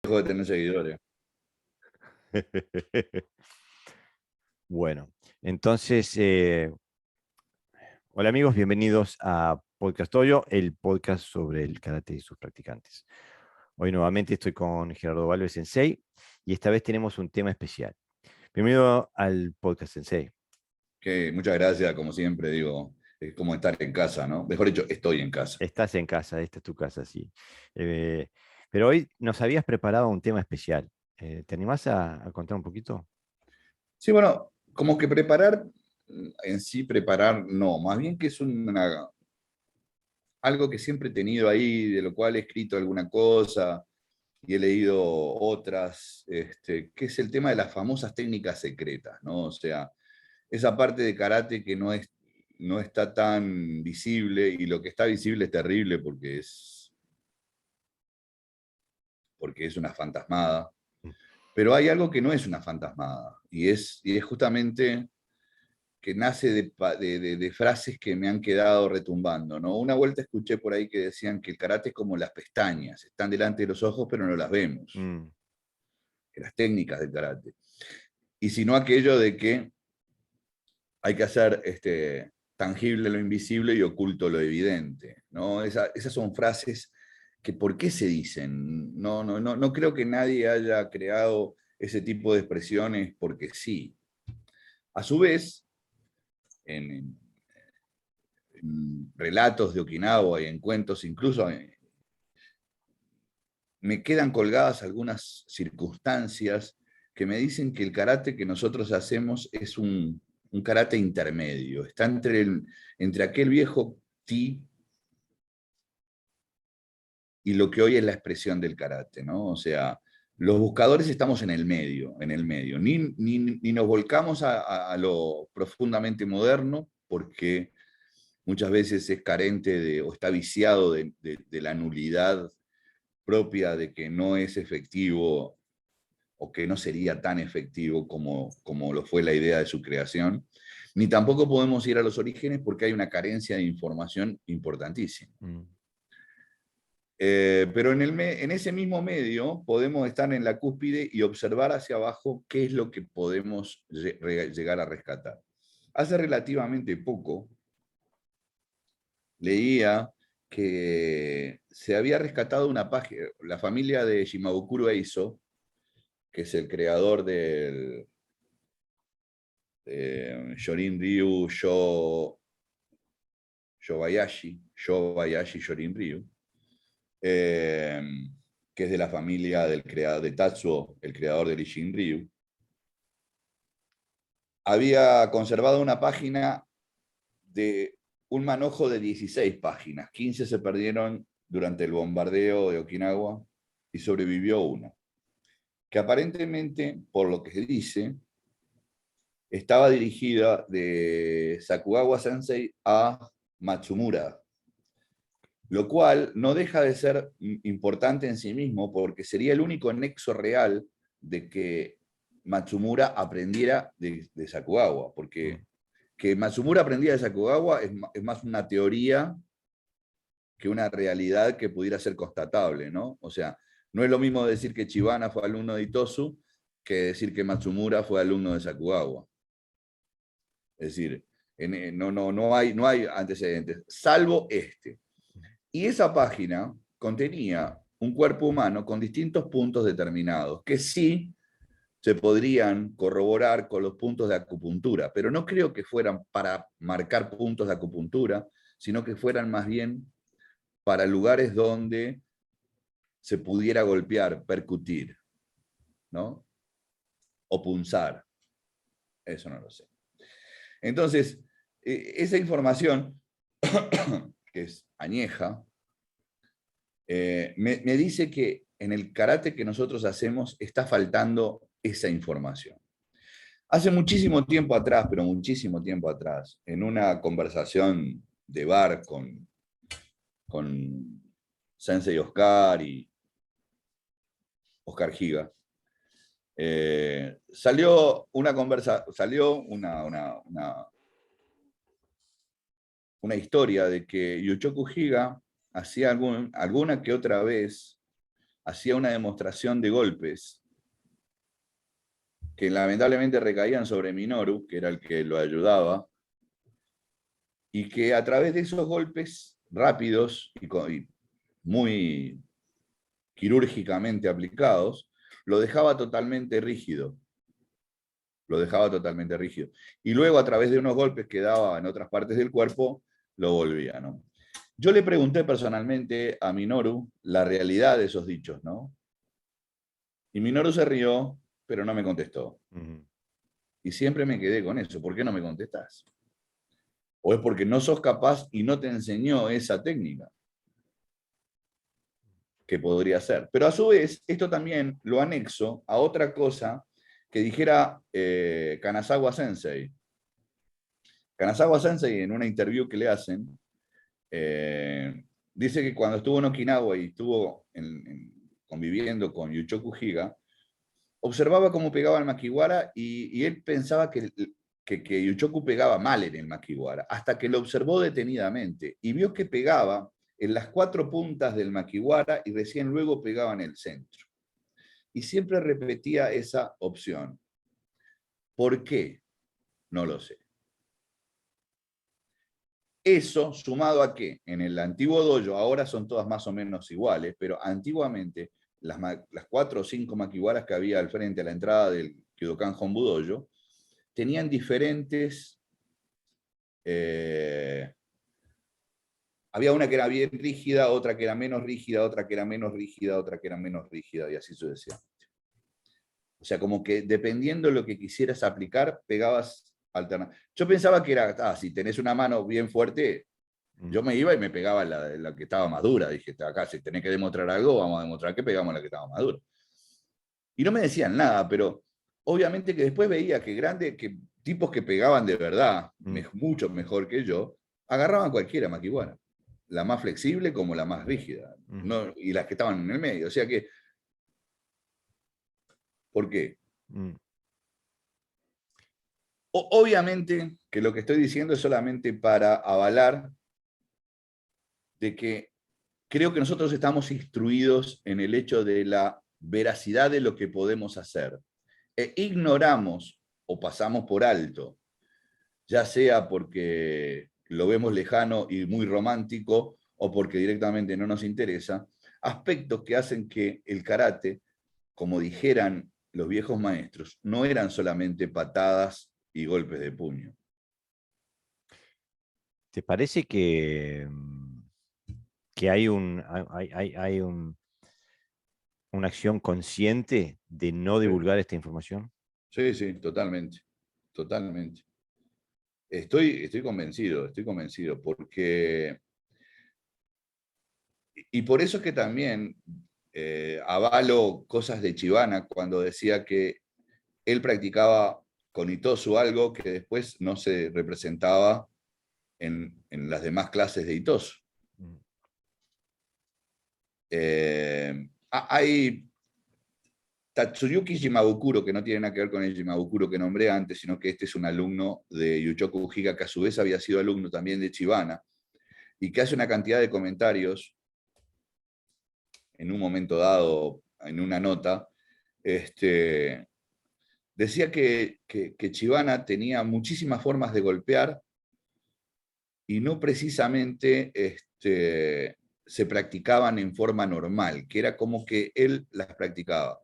Dejo de tener seguidores. Bueno, entonces, hola amigos, bienvenidos a Podcast Toyo, el podcast sobre el karate y sus practicantes. Hoy nuevamente estoy con Gerardo Valves Sensei y esta vez tenemos un tema especial. Bienvenido al podcast Sensei. Que muchas gracias, como siempre, digo, es como estar en casa, ¿no? Mejor dicho, estoy en casa. Estás en casa, esta es tu casa, sí. Eh, pero hoy nos habías preparado un tema especial. ¿Te animás a contar un poquito? Sí, bueno, como que preparar, en sí preparar, no, más bien que es algo que siempre he tenido ahí, de lo cual he escrito alguna cosa y he leído otras, que es el tema de las famosas técnicas secretas, ¿no? O sea, esa parte de karate que no está tan visible, y lo que está visible es terrible porque es una fantasmada. Mm. Pero hay algo que no es una fantasmada, y es justamente que nace de frases que me han quedado retumbando, ¿no? Una vuelta escuché por ahí que decían que el karate es como las pestañas, están delante de los ojos pero no las vemos, Mm. que las técnicas del karate. Y sino aquello de que hay que hacer tangible lo invisible y oculto lo evidente, ¿no? Esas son frases que ¿por qué se dicen? No creo que nadie haya creado ese tipo de expresiones porque sí. A su vez, en relatos de Okinawa y en cuentos, incluso me quedan colgadas algunas circunstancias que me dicen que el karate que nosotros hacemos es un karate intermedio. Está entre aquel viejo ti y lo que hoy es la expresión del karate, ¿no? O sea, los buscadores estamos en el medio, en el medio. Ni nos volcamos a lo profundamente moderno, porque muchas veces es carente o está viciado de la nulidad propia de que no es efectivo o que no sería tan efectivo como lo fue la idea de su creación, ni tampoco podemos ir a los orígenes porque hay una carencia de información importantísima. Mm. Pero en ese mismo medio podemos estar en la cúspide y observar hacia abajo qué es lo que podemos llegar a rescatar. Hace relativamente poco leía que se había rescatado una página, la familia de Shimabukuro Eizo, que es el creador del Shorin Ryu Shobayashi Shorin Ryu, eh, que es de la familia del creador de Tatsuo, el creador del Ishin Ryu, había conservado una página de un manojo de 16 páginas. 15 se perdieron durante el bombardeo de Okinawa y sobrevivió una, que aparentemente, por lo que se dice, estaba dirigida de Sakugawa Sensei a Matsumura, lo cual no deja de ser importante en sí mismo porque sería el único nexo real de que Matsumura aprendiera de Sakugawa, Mm. porque que Matsumura aprendiera de Sakugawa es más una teoría que una realidad que pudiera ser constatable, ¿no? O sea, no es lo mismo decir que Chibana fue alumno de Itosu que decir que Matsumura fue alumno de Sakugawa. Es decir, no hay antecedentes, salvo este. Y esa página contenía un cuerpo humano con distintos puntos determinados, que sí se podrían corroborar con los puntos de acupuntura, pero no creo que fueran para marcar puntos de acupuntura, sino que fueran más bien para lugares donde se pudiera golpear, percutir, ¿no? O punzar. Eso no lo sé. Entonces, esa información, que es añeja, me dice que en el karate que nosotros hacemos está faltando esa información. Hace muchísimo tiempo atrás, pero muchísimo tiempo atrás, en una conversación de bar con Sensei Oscar y Oscar Giga, salió una historia de que Yuchoku Higa hacía alguna que otra vez hacía una demostración de golpes que lamentablemente recaían sobre Minoru, que era el que lo ayudaba, y que a través de esos golpes rápidos y muy quirúrgicamente aplicados, lo dejaba totalmente rígido. Lo dejaba totalmente rígido. Y luego, a través de unos golpes que daba en otras partes del cuerpo, lo volvía, ¿no? Yo le pregunté personalmente a Minoru la realidad de esos dichos, ¿no? Y Minoru se rió, pero no me contestó. Y siempre me quedé con eso. ¿Por qué no me contestás? ¿O es porque no sos capaz y no te enseñó esa técnica que podría ser? Pero a su vez, esto también lo anexo a otra cosa que dijera Kanazawa Sensei. Kanazawa Sensei, en una interview que le hacen, dice que cuando estuvo en Okinawa y estuvo conviviendo con Yuchoku Higa, observaba cómo pegaba el makiwara y él pensaba que Yuchoku pegaba mal en el makiwara, hasta que lo observó detenidamente y vio que pegaba en las 4 puntas del makiwara y recién luego pegaba en el centro. Y siempre repetía esa opción. ¿Por qué? No lo sé. Eso, sumado a que en el antiguo dojo, ahora son todas más o menos iguales, pero antiguamente las 4 o 5 makiwaras que había al frente a la entrada del Kyodokan Honbu Dojo tenían diferentes... había una que era bien rígida, otra que era menos rígida, otra que era menos rígida, otra que era menos rígida, y así sucesivamente. O sea, como que dependiendo de lo que quisieras aplicar, pegabas alternativas. Yo pensaba que era, si tenés una mano bien fuerte, yo me iba y me pegaba la que estaba más dura. Dije, acá si tenés que demostrar algo, vamos a demostrar que pegamos la que estaba más dura. Y no me decían nada, pero obviamente que después veía que tipos que pegaban de verdad, mucho mejor que yo, agarraban cualquiera makiwara. La más flexible como la más rígida. ¿No? Y las que estaban en el medio. O sea que, ¿por qué? Obviamente que lo que estoy diciendo es solamente para avalar de que creo que nosotros estamos instruidos en el hecho de la veracidad de lo que podemos hacer. E ignoramos o pasamos por alto, ya sea porque lo vemos lejano y muy romántico o porque directamente no nos interesa, aspectos que hacen que el karate, como dijeran los viejos maestros, no eran solamente patadas y golpes de puño. ¿Te parece que hay una acción consciente de no divulgar esta información? Sí, sí, totalmente, totalmente. Estoy convencido, porque... Y por eso es que también avalo cosas de Chibana cuando decía que él practicaba con Itosu algo que después no se representaba en las demás clases de Itosu. Hay Tatsuyuki Shimabukuro, que no tiene nada que ver con el Shimabukuro que nombré antes, sino que este es un alumno de Yuchoku Higa, que a su vez había sido alumno también de Chibana, y que hace una cantidad de comentarios en un momento dado, en una nota, decía que Chibana tenía muchísimas formas de golpear y no precisamente se practicaban en forma normal, que era como que él las practicaba.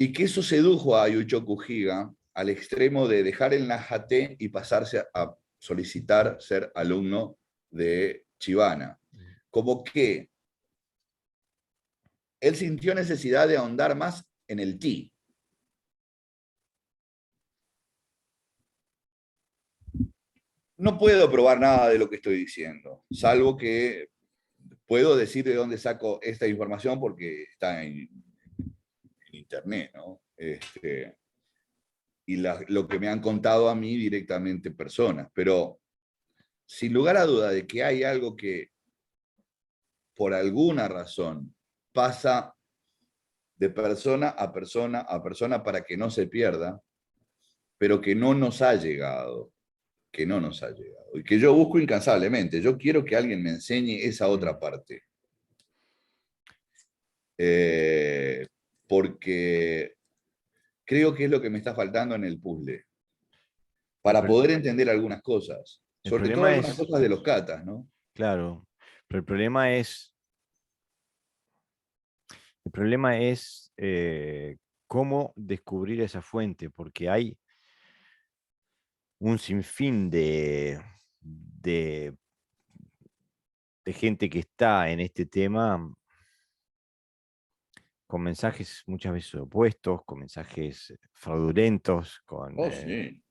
Y que eso sedujo a Yuchoku Higa al extremo de dejar el Najate y pasarse a solicitar ser alumno de Chibana. Como que él sintió necesidad de ahondar más en el ti. No puedo probar nada de lo que estoy diciendo, salvo que puedo decir de dónde saco esta información porque está en internet, ¿no? Y lo que me han contado a mí directamente personas, pero sin lugar a duda de que hay algo que por alguna razón pasa de persona a persona a persona para que no se pierda, pero que no nos ha llegado, y que yo busco incansablemente. Yo quiero que alguien me enseñe esa otra parte. porque creo que es lo que me está faltando en el puzzle, El, para pro- poder entender algunas cosas, el sobre todo problema algunas es, cosas de los katas, ¿no? claro, pero el problema es cómo descubrir esa fuente, porque hay un sinfín de, de gente que está en este tema con mensajes muchas veces opuestos, con mensajes fraudulentos, Oh, sí.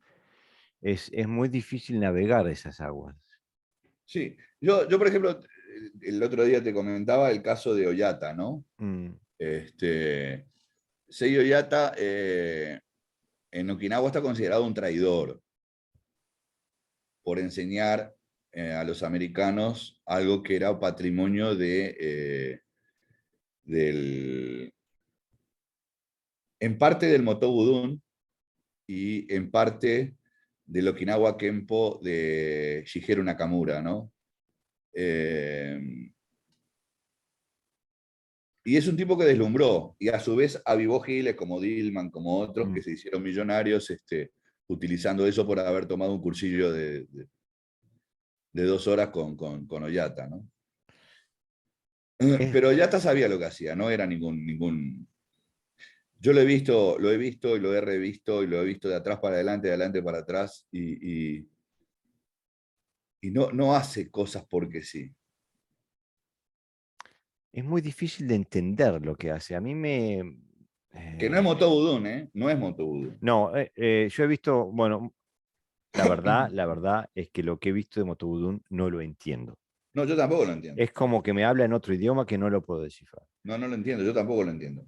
es muy difícil navegar esas aguas. Sí. Por ejemplo, el otro día te comentaba el caso de Oyata, ¿no? Mm, Sei Oyata en Okinawa está considerado un traidor por enseñar a los americanos algo que era patrimonio del, en parte del Moto Budun y en parte del Okinawa Kempo de Shigeru Nakamura, ¿no? Y es un tipo que deslumbró y a su vez avivó giles como Dillman, como otros mm. que se hicieron millonarios utilizando eso por haber tomado un cursillo de 2 horas con Oyata, ¿no? Es, Pero Oyata sabía lo que hacía, no era ningún. Yo lo he visto y lo he revisto y lo he visto de atrás para adelante, de adelante para atrás y no hace cosas porque sí. es muy difícil de entender lo que hace. A mí me... Que no es eh, Moto Budun, ¿eh? No es Moto Budun. no, yo he visto, bueno, la verdad es que lo que he visto de Motobudun no lo entiendo. No, yo tampoco lo entiendo. Es como que me habla en otro idioma que no lo puedo descifrar. No lo entiendo, yo tampoco lo entiendo.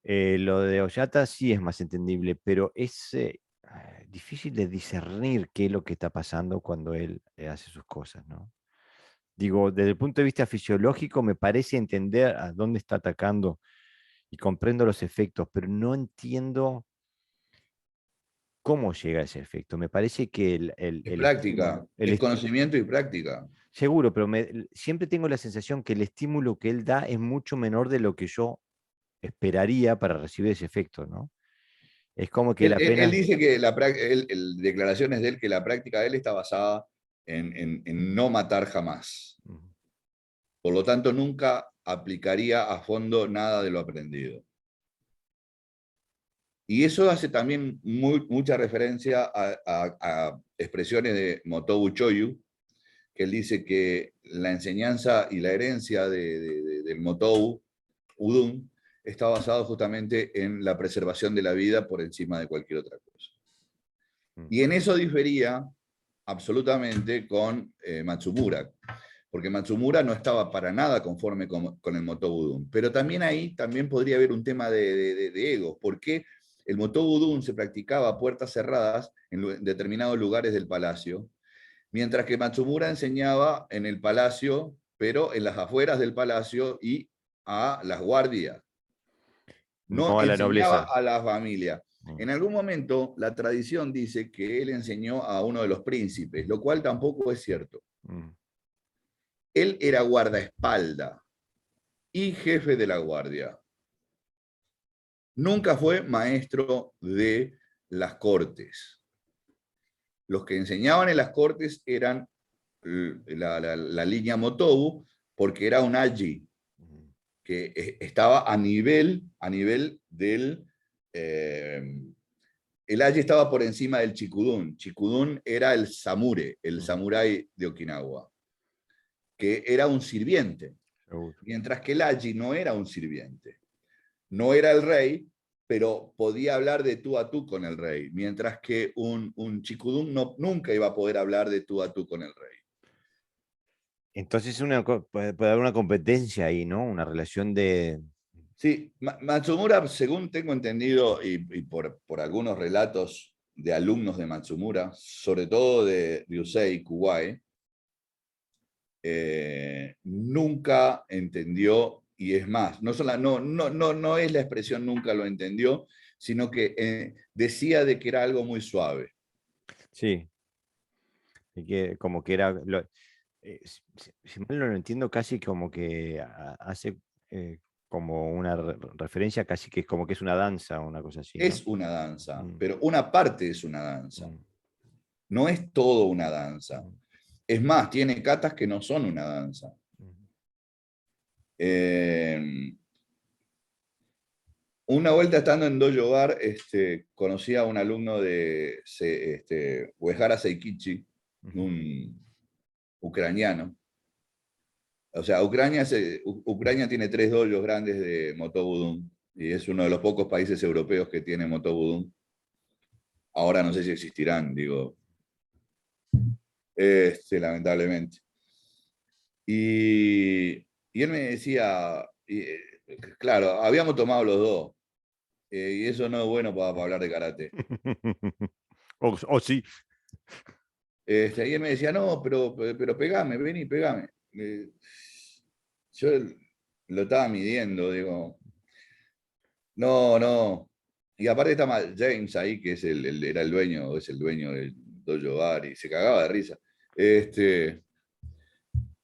Lo de Oyata sí es más entendible, pero es difícil de discernir qué es lo que está pasando cuando él hace sus cosas, ¿no? Digo, desde el punto de vista fisiológico me parece entender a dónde está atacando y comprendo los efectos, pero no entiendo cómo llega a ese efecto. Me parece que Es el práctica, estímulo, el es esti- conocimiento y práctica. seguro, pero siempre tengo la sensación que el estímulo que él da es mucho menor de lo que yo esperaría para recibir ese efecto, ¿no? Es como que Él, la él- él pena... dice que declaraciones de él que la práctica de él está basada en no matar jamás. Por lo tanto, nunca aplicaría a fondo nada de lo aprendido. Y eso hace también mucha referencia a expresiones de Motobu Choyu, que él dice que la enseñanza y la herencia del Motobu Udun está basado justamente en la preservación de la vida por encima de cualquier otra cosa. Y en eso difería absolutamente con Matsumura, porque Matsumura no estaba para nada conforme con el Motobu Udun. Pero también ahí también podría haber un tema de ego. ¿Por qué el Motobu Udun se practicaba a puertas cerradas en determinados lugares del palacio, mientras que Matsumura enseñaba en el palacio, pero en las afueras del palacio y a las guardias? No No a la enseñaba nobleza. a la familia. Mm, En algún momento la tradición dice que él enseñó a uno de los príncipes, lo cual tampoco es cierto. mm. Él era guardaespaldas y jefe de la guardia. Nunca fue maestro de las cortes. Los que enseñaban en las cortes eran la línea Motobu, porque era un Aji, que estaba a nivel del... el Aji estaba por encima del Chikudun. Chikudun era el samure, el samurái de Okinawa, que era un sirviente, Seguro. mientras que el Aji no era un sirviente. No era el rey, pero podía hablar de tú a tú con el rey, mientras que un Chikudun nunca iba a poder hablar de tú a tú con el rey. Entonces puede haber una competencia ahí, ¿no? Una relación de... Sí, Matsumura, según tengo entendido, y por algunos relatos de alumnos de Matsumura, sobre todo de Ryusei Kuwai, nunca entendió, y es más, no es la expresión nunca lo entendió, sino que decía de que era algo muy suave. Sí, y que como que era... si mal no lo entiendo, casi como que hace como una referencia, casi que es como que es una danza o una cosa así, ¿no? Es una danza, Mm, pero una parte es una danza. mm, No es todo una danza. mm, Es más, tiene catas que no son una danza. mm. Eh, una vuelta estando en Dojo Bar, conocí a un alumno de Uehara Seikichi, Ujú. un ucraniano. O sea, Ucrania tiene 3 dojos grandes de Motobudun y es uno de los pocos países europeos que tiene Motobudun. Ahora no sé si existirán, digo, lamentablemente. Y, y él me decía, claro, habíamos tomado los dos, y eso no es bueno para hablar de karate. O sí. Y él me decía, no, pero pegame, ven y pegame. Yo lo estaba midiendo, digo, no, no. Y aparte está mal James ahí, que es era el dueño, es el dueño del Dojo Bar, y se cagaba de risa.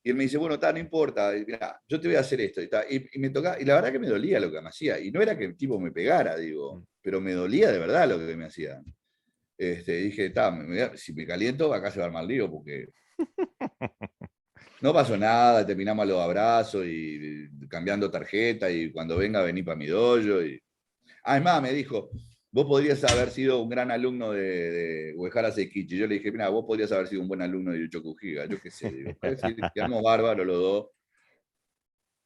Y él me dice, bueno, no importa, mirá, yo te voy a hacer esto. Y me tocaba, y la verdad que me dolía lo que me hacía. Y no era que el tipo me pegara, digo, Mm. pero me dolía de verdad lo que me hacía. Dije, si me caliento, acá se va a armar lío, porque no pasó nada, terminamos a los abrazos y cambiando tarjeta, y cuando venga, vení para mi dojo. Además, me dijo, vos podrías haber sido un gran alumno de Uehara Seikichi. Yo le dije, mira, vos podrías haber sido un buen alumno de Yuchoku Higa. Yo qué sé, digo, parece que quedamos bárbaros los dos.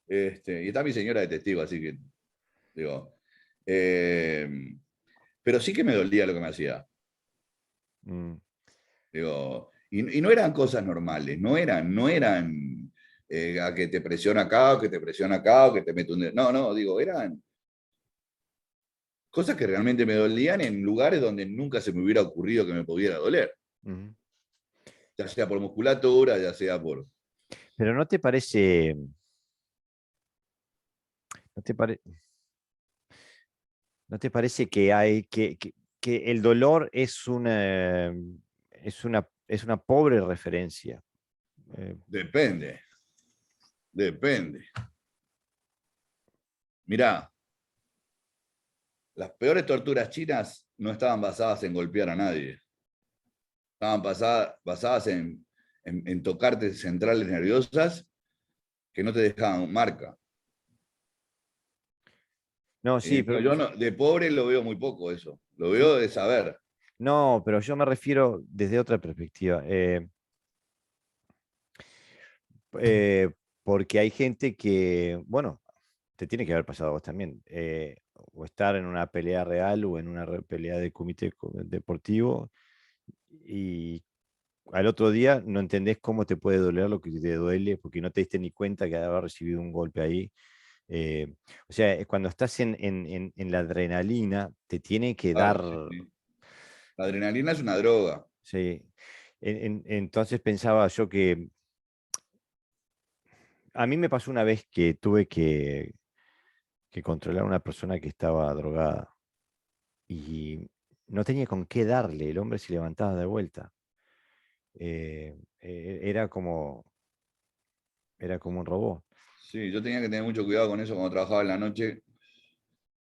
Y está mi señora de testigo, así que, digo, eh, pero sí que me dolía lo que me hacía. Mm. Digo, y no eran cosas normales, no eran a que te presiona acá, o que te presiona acá, o que te mete un dedo. No, no, digo, eran cosas que realmente me dolían en lugares donde nunca se me hubiera ocurrido que me pudiera doler. Mm. Ya sea por musculatura, ya sea por... Pero no te pare- ¿no te parece que que el dolor es una pobre referencia? Depende, depende. Mirá, las peores torturas chinas no estaban basadas en golpear a nadie. Estaban basadas en tocarte centrales nerviosas que no te dejaban marca. No, sí, pero Yo no, de pobre lo veo muy poco eso. Lo veo de saber. no, pero yo me refiero desde otra perspectiva. Eh, Porque hay gente que, bueno, te tiene que haber pasado a vos también, o estar en una pelea real o en una pelea de comité deportivo y al otro día no entendés cómo te puede doler lo que te duele porque no te diste ni cuenta que había recibido un golpe ahí. O sea, cuando estás en la adrenalina, te tiene que dar, Claro, sí, sí. La adrenalina es una droga. sí. Entonces pensaba yo que a mí me pasó una vez que tuve que controlar a una persona que estaba drogada y no tenía con qué darle, el hombre se levantaba de vuelta. Era era como un robot. Sí, yo tenía que tener mucho cuidado con eso cuando trabajaba en la noche,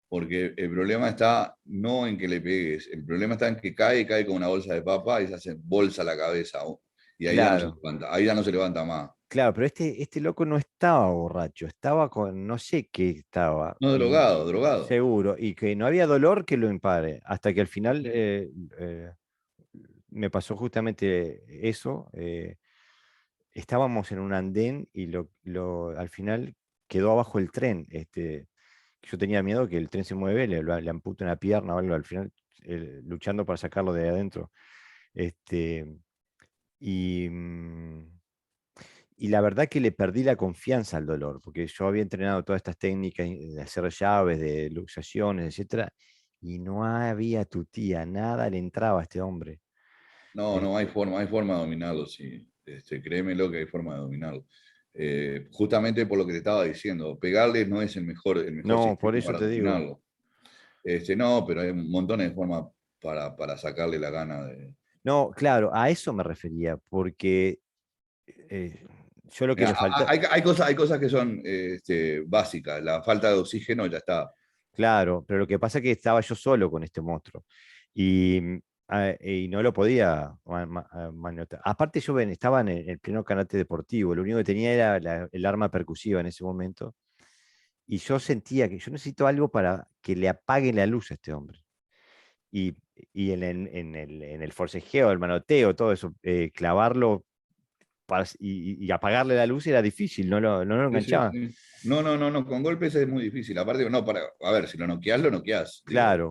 porque el problema está no en que le pegues, el problema está en que cae con una bolsa de papa y se hace bolsa la cabeza. Y ahí ya no se Claro, levanta, ahí ya no se levanta más. claro, pero este loco no estaba borracho, estaba con, no sé qué estaba, No, drogado, drogado. seguro, y que no había dolor que lo impare, hasta que al final Sí. me pasó justamente eso. Estábamos en un andén y al final quedó abajo el tren. Yo tenía miedo que el tren se mueve, le ampute una pierna o algo, al final luchando para sacarlo de adentro. Este, y, mm, y la verdad que le perdí la confianza al dolor, porque yo había entrenado todas estas técnicas de hacer llaves, de luxaciones, etcétera, y no había tutía, nada le entraba a este hombre. No, no Este, hay forma de dominarlo, sí. Créemelo que hay forma de dominarlo. Justamente por lo que te estaba diciendo, pegarles no es el mejor no, por sistema eso para te digo. dominarlo. No, pero hay montones de formas para sacarle la gana de... No, claro, a eso me refería, porque eh, Yo lo que le falta, Hay cosas que son básicas. La falta de oxígeno ya está. claro, pero lo que pasa es que estaba yo solo con este monstruo y, y no lo podía maniobrar. Aparte yo estaba en el pleno karate deportivo, lo único que tenía era el arma percusiva en ese momento y yo sentía que yo necesito algo para que le apague la luz a este hombre. Y, y en el forcejeo, el manoteo, todo eso, clavarlo y apagarle la luz era difícil, no lo Sí, sí, enganchaba. sí. No, no, no, no, con golpes es muy difícil. Aparte, no, a ver, si lo noqueás, lo noqueás, digo. Claro,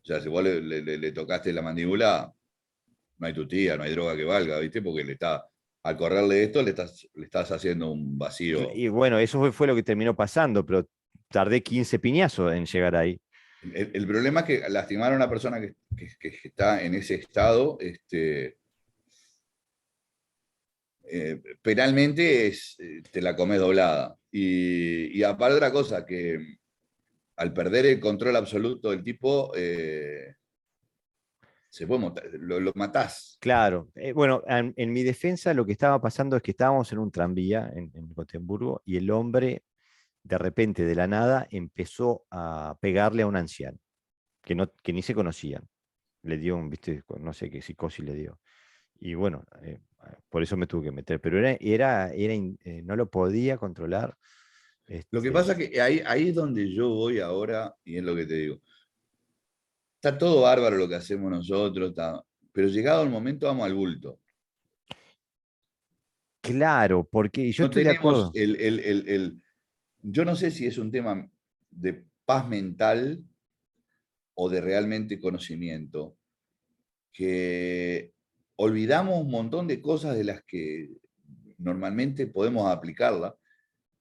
O sea, si vos le tocaste la mandíbula, no hay tutía, no hay droga que valga, ¿viste? Porque al correrle esto, le estás haciendo un vacío. y bueno, eso fue lo que terminó pasando, pero tardé 15 piñazos en llegar ahí. El problema es que lastimar a una persona que está en ese estado, penalmente te la comes doblada. Y aparte otra cosa, que al perder el control absoluto del tipo, lo matás. Claro, bueno, en mi defensa lo que estaba pasando es que estábamos en un tranvía en Gotemburgo y el hombre de repente, de la nada, empezó a pegarle a un anciano que ni se conocían. Le dio un, viste, no sé qué psicosis le dio. Y bueno, por eso me tuve que meter, pero no lo podía controlar. Lo que Este, pasa es que ahí es donde yo voy ahora, y es lo que te digo. Está todo bárbaro lo que hacemos nosotros, pero llegado el momento vamos al bulto. claro, porque y yo No estoy de tenemos acuerdo. yo no sé si es un tema de paz mental o de realmente conocimiento, que olvidamos un montón de cosas de las que normalmente podemos aplicarla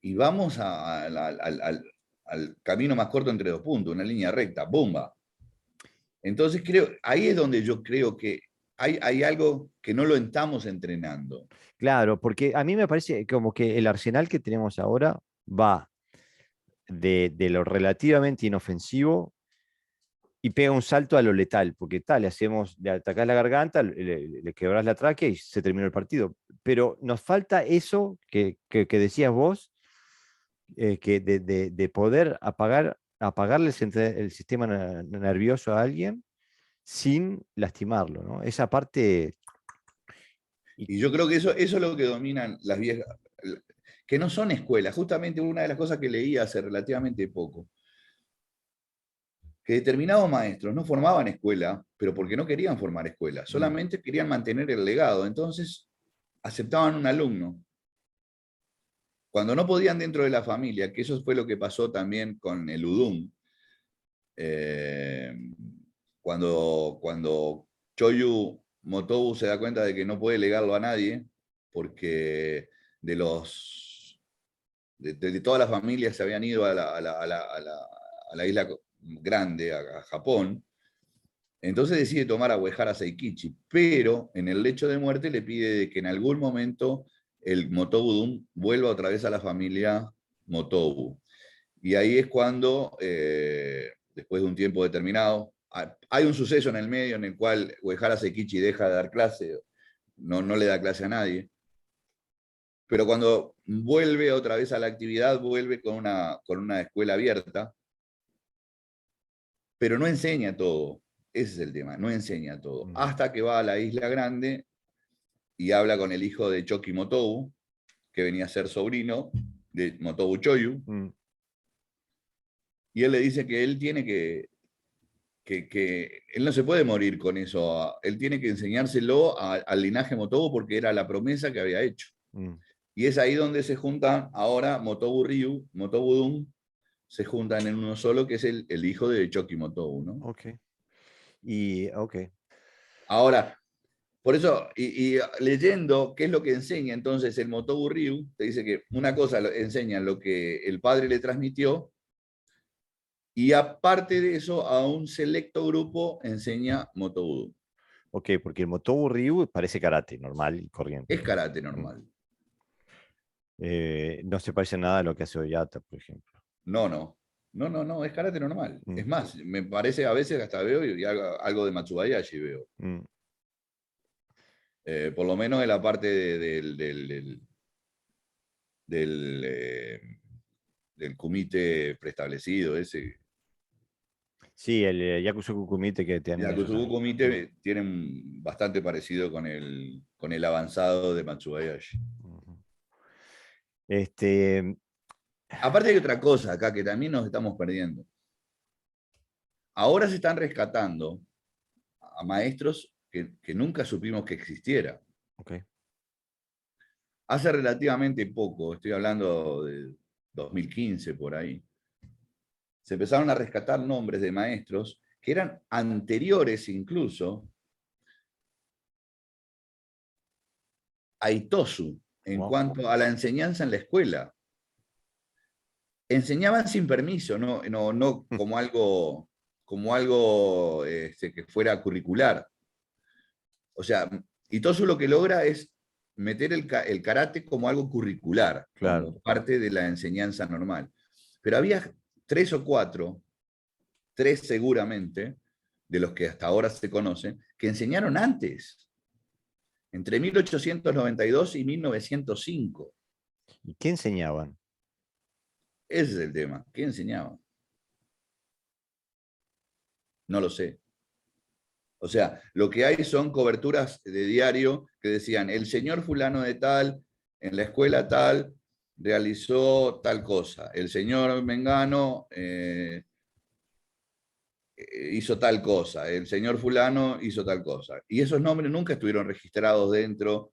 y vamos al camino más corto entre dos puntos, una línea recta, ¡bomba! Entonces ahí es donde yo creo que hay algo que no lo estamos entrenando. Claro, porque a mí me parece como que el arsenal que tenemos ahora va de lo relativamente inofensivo y pega un salto a lo letal, porque tal, le atacás la garganta, le quebrás la tráquea y se terminó el partido. Pero nos falta eso que decías vos, que de poder apagarle el sistema nervioso a alguien sin lastimarlo, ¿no? Esa parte, y- Y yo creo que eso es lo que dominan las viejas, que no son escuelas. Justamente una de las cosas que leí hace relativamente poco, que determinados maestros no formaban escuela, pero porque no querían formar escuela, mm, solamente querían mantener el legado. Entonces aceptaban un alumno. Cuando no podían dentro de la familia, que eso fue lo que pasó también con el Udum, eh, cuando Choyu Motobu se da cuenta de que no puede legarlo a nadie, porque de todas las familias se habían ido a la isla grande, a Japón, entonces decide tomar a Uehara Seikichi, pero en el lecho de muerte le pide que en algún momento el Motobu Dum vuelva otra vez a la familia Motobu. Y ahí es cuando, después de un tiempo determinado, hay un suceso en el medio en el cual Uehara Seikichi deja de dar clase, no le da clase a nadie, pero cuando vuelve otra vez a la actividad, vuelve con una escuela abierta, pero no enseña todo. Ese es el tema, no enseña todo. mm, Hasta que va a la isla grande y habla con el hijo de Choki Motobu, que venía a ser sobrino de Motobu Choyu, mm, y él le dice que él tiene que él no se puede morir con eso, él tiene que enseñárselo al linaje Motobu porque era la promesa que había hecho. mm, Y es ahí donde se juntan ahora Motobu Ryu, Motobu Dum, se juntan en uno solo, que es el hijo de Choki Motobu, ¿no? ok. Y, ok. Ahora, por eso, y leyendo qué es lo que enseña entonces el Motobu Ryu, te dice que una cosa enseña lo que el padre le transmitió, y aparte de eso, a un selecto grupo enseña Motobu. Ok, porque el Motobu Ryu parece karate, normal y corriente. Es karate Mm. normal. No se parece nada a lo que hace Oyata, por ejemplo. No, no. No, no, no, es karate normal. Mm, Es más, me parece a veces hasta veo y algo de Matsubayashi veo. mm, Por lo menos en la parte del kumite preestablecido, ese. Sí, el Yakusoku Kumite que El también es Yakusoku otra. Kumite tienen bastante parecido con el avanzado de Matsubayashi. Ujú. Este, Aparte hay otra cosa acá que también nos estamos perdiendo. Ahora se están rescatando a maestros que nunca supimos que existiera. ok. Hace relativamente poco, estoy hablando de 2015 por ahí, se empezaron a rescatar nombres de maestros que eran anteriores incluso a Itosu en Wow. cuanto a la enseñanza en la escuela. Enseñaban sin permiso, no como algo que fuera curricular. O sea, Itosu lo que logra es meter el karate como algo curricular, Claro. como parte de la enseñanza normal. Pero había 3 o 4, 3 seguramente, de los que hasta ahora se conocen, que enseñaron antes, entre 1892 y 1905. ¿Y qué enseñaban? Ese es el tema. ¿Qué enseñaban? No lo sé. O sea, lo que hay son coberturas de diario que decían, el señor fulano de tal, en la escuela tal, realizó tal cosa. El señor Mengano hizo tal cosa. El señor fulano hizo tal cosa. Y esos nombres nunca estuvieron registrados dentro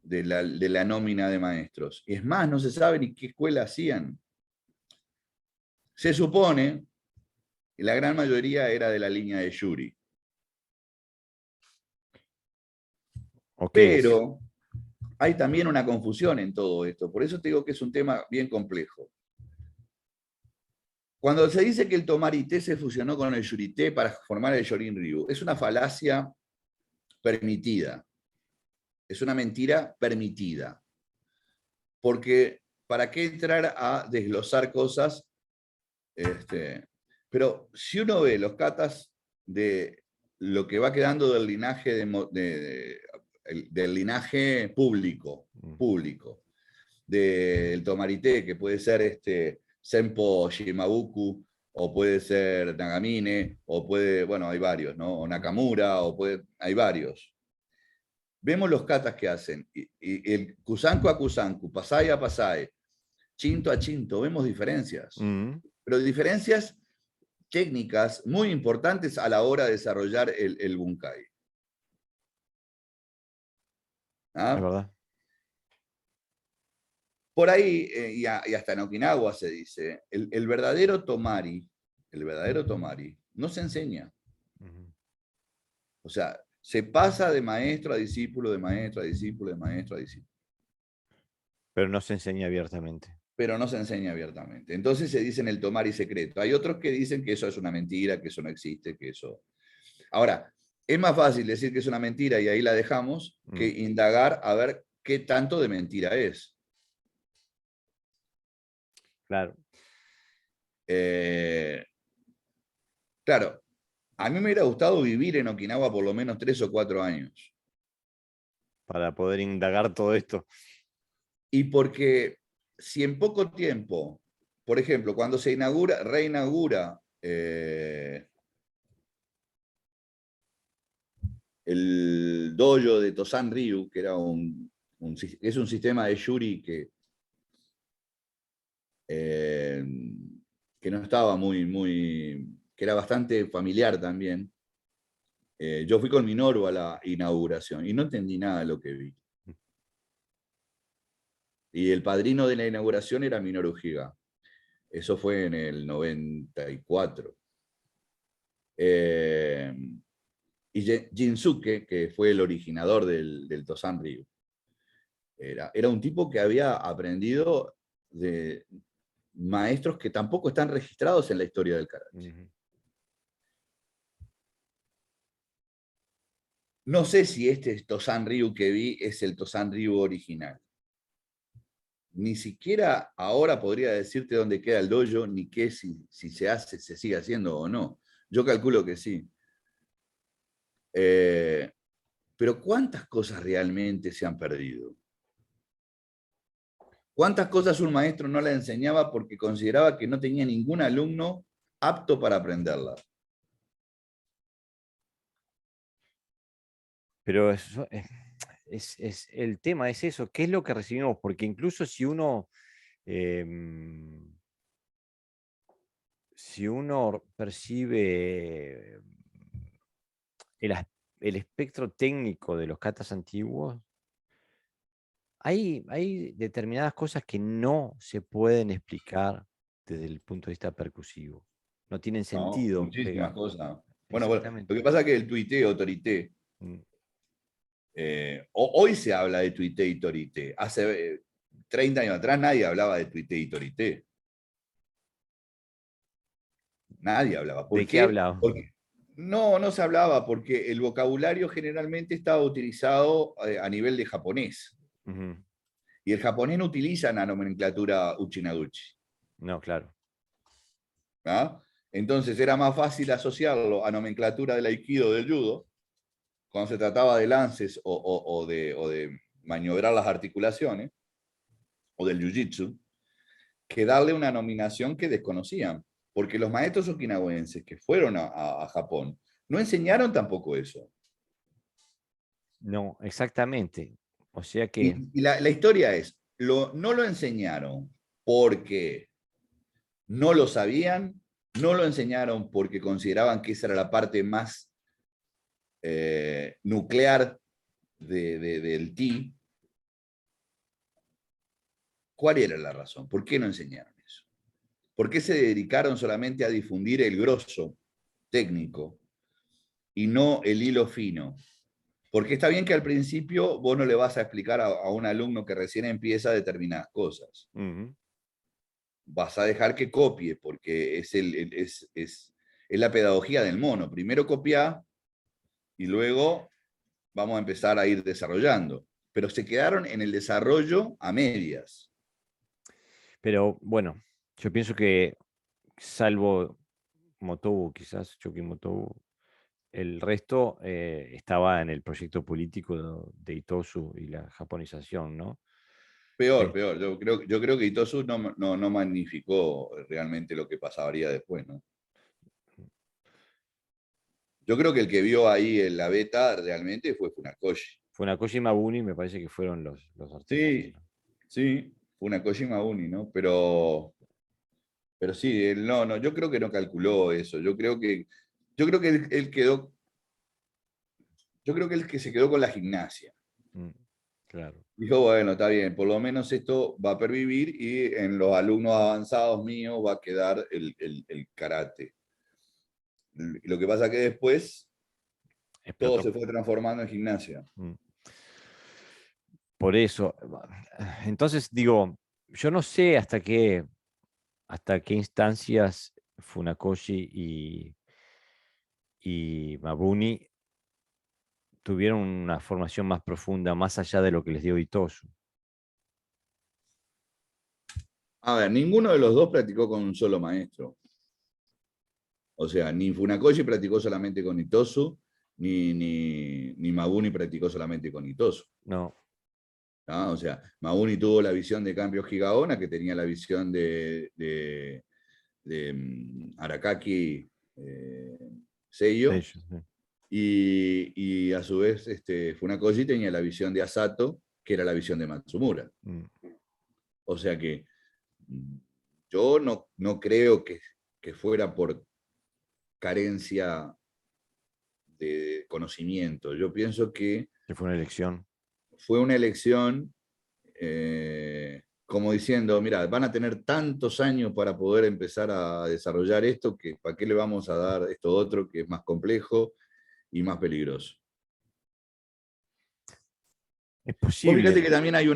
de la nómina de maestros. Y es más, no se sabe ni qué escuela hacían. Se supone que la gran mayoría era de la línea de Yuri. Ok. Pero hay también una confusión en todo esto. Por eso te digo que es un tema bien complejo. Cuando se dice que el Tomarité se fusionó con el Yurité para formar el Yorin Ryu, es una falacia permitida. Es una mentira permitida. Porque ¿para qué entrar a desglosar cosas? Pero si uno ve los katas de lo que va quedando del linaje, del linaje público, del Tomarité, que puede ser Senpo Shimabuku, o puede ser Nagamine, o puede, bueno, hay varios, ¿no? O Nakamura, hay varios. Vemos los katas que hacen, y el Kusanku a Kusanku, Pasai a Pasai, Chinto a Chinto, vemos diferencias, Mm, pero diferencias técnicas muy importantes a la hora de desarrollar el Bunkai. es ¿Ah? verdad. Por ahí, y hasta en Okinawa se dice, el verdadero Tomari, no se enseña. Ujú. O sea, se pasa de maestro a discípulo, de maestro a discípulo, de maestro a discípulo. Pero no se enseña abiertamente. Pero no se enseña abiertamente. Entonces se dice en el Tomari secreto. Hay otros que dicen que eso es una mentira, que eso no existe, que eso... Ahora, es más fácil decir que es una mentira y ahí la dejamos que Mm, indagar a ver qué tanto de mentira es. claro. Eh, claro, a mí me hubiera gustado vivir en Okinawa por lo menos 3 o 4 años. Para poder indagar todo esto. Y porque si en poco tiempo, por ejemplo, cuando se reinaugura el dojo de Tosan Ryu, que era es un sistema de Yuri eh, que no estaba que era bastante familiar también. Yo fui con Minoru a la inauguración y no entendí nada de lo que vi. Y el padrino de la inauguración era Minoru Higa. Eso fue en el 94. Y Jinsuke, que fue el originador del Tosan Ryu, era un tipo que había aprendido de maestros que tampoco están registrados en la historia del karate. Ujú. No sé si este Tosan Ryu que vi es el Tosan Ryu original. Ni siquiera ahora podría decirte dónde queda el dojo, ni qué si se sigue haciendo o no. Yo calculo que sí. Pero ¿cuántas cosas realmente se han perdido? ¿Cuántas cosas un maestro no le enseñaba porque consideraba que no tenía ningún alumno apto para aprenderlas? Pero el tema es eso, ¿qué es lo que recibimos? Porque incluso si uno percibe el, as- el espectro técnico de los katas antiguos, hay determinadas cosas que no se pueden explicar desde el punto de vista percusivo. No tienen ¿No? sentido Muchísimas pegar. cosas. Bueno, lo Exactamente. que pasa es que el tuiteo, autorité, Mm. hoy se habla de tuité y torité. Hace 30 años atrás nadie hablaba de tuité y torité. Nadie hablaba. ¿De ¿Por qué qué? hablaba? Porque no se hablaba porque el vocabulario generalmente estaba utilizado a nivel de japonés. Ujú. Y el japonés no utiliza la nomenclatura uchinaguchi. No, claro. ¿Ah? Entonces era más fácil asociarlo a nomenclatura del aikido, del judo, cuando se trataba de lances o de maniobrar las articulaciones, o del jiu-jitsu, que darle una nominación que desconocían. Porque los maestros okinawenses que fueron a Japón no enseñaron tampoco eso. No, exactamente. O sea que, Y la historia es, no lo enseñaron porque no lo sabían, no lo enseñaron porque consideraban que esa era la parte más nuclear del TI. ¿Cuál era la razón? ¿Por qué no enseñaron eso? ¿Por qué se dedicaron solamente a difundir el grosso técnico y no el hilo fino? Porque está bien que al principio vos no le vas a explicar a un alumno que recién empieza determinadas cosas. ujú. Vas a dejar que copie, porque es la pedagogía del mono. Primero copia y luego vamos a empezar a ir desarrollando. Pero se quedaron en el desarrollo a medias. Pero bueno, yo pienso que salvo Motobu, quizás Shoki Motobu, el resto estaba en el proyecto político de Itosu y la japonización, ¿no? Peor, Eh, peor. Yo creo que Itosu no magnificó realmente lo que pasaría después, ¿no? Yo creo que el que vio ahí en la beta realmente fue Funakoshi. Funakoshi y Mabuni me parece que fueron los artífices, Sí, ¿no? sí, Funakoshi Mauni, ¿no? Pero sí, él no, yo creo que no calculó eso. Yo creo que él quedó, yo creo que él que se quedó con la gimnasia. Mm, claro. Dijo, bueno, está bien, por lo menos esto va a pervivir y en los alumnos avanzados míos va a quedar el karate. Y lo que pasa que después todo Explotó. se fue transformando en gimnasia. Mm. Por eso, entonces digo, yo no sé hasta qué instancias Funakoshi y Mabuni tuvieron una formación más profunda, más allá de lo que les dio Itosu. A ver, ninguno de los dos practicó con un solo maestro. O sea, ni Funakoshi practicó solamente con Itosu, ni Mabuni practicó solamente con Itosu. No, ¿No? O sea, Mabuni tuvo la visión de Cambio Higaona, que tenía la visión de Arakaki Seiyo, ellos, sí. y a su vez Funakoshi tenía la visión de Asato, que era la visión de Matsumura. Mm. O sea que yo no creo que fuera por carencia de conocimiento. Yo pienso que Que fue una elección. fue una elección como diciendo, mira, van a tener tantos años para poder empezar a desarrollar esto, que ¿para qué le vamos a dar esto otro que es más complejo y más peligroso? Es Vos fíjate posible. que también hay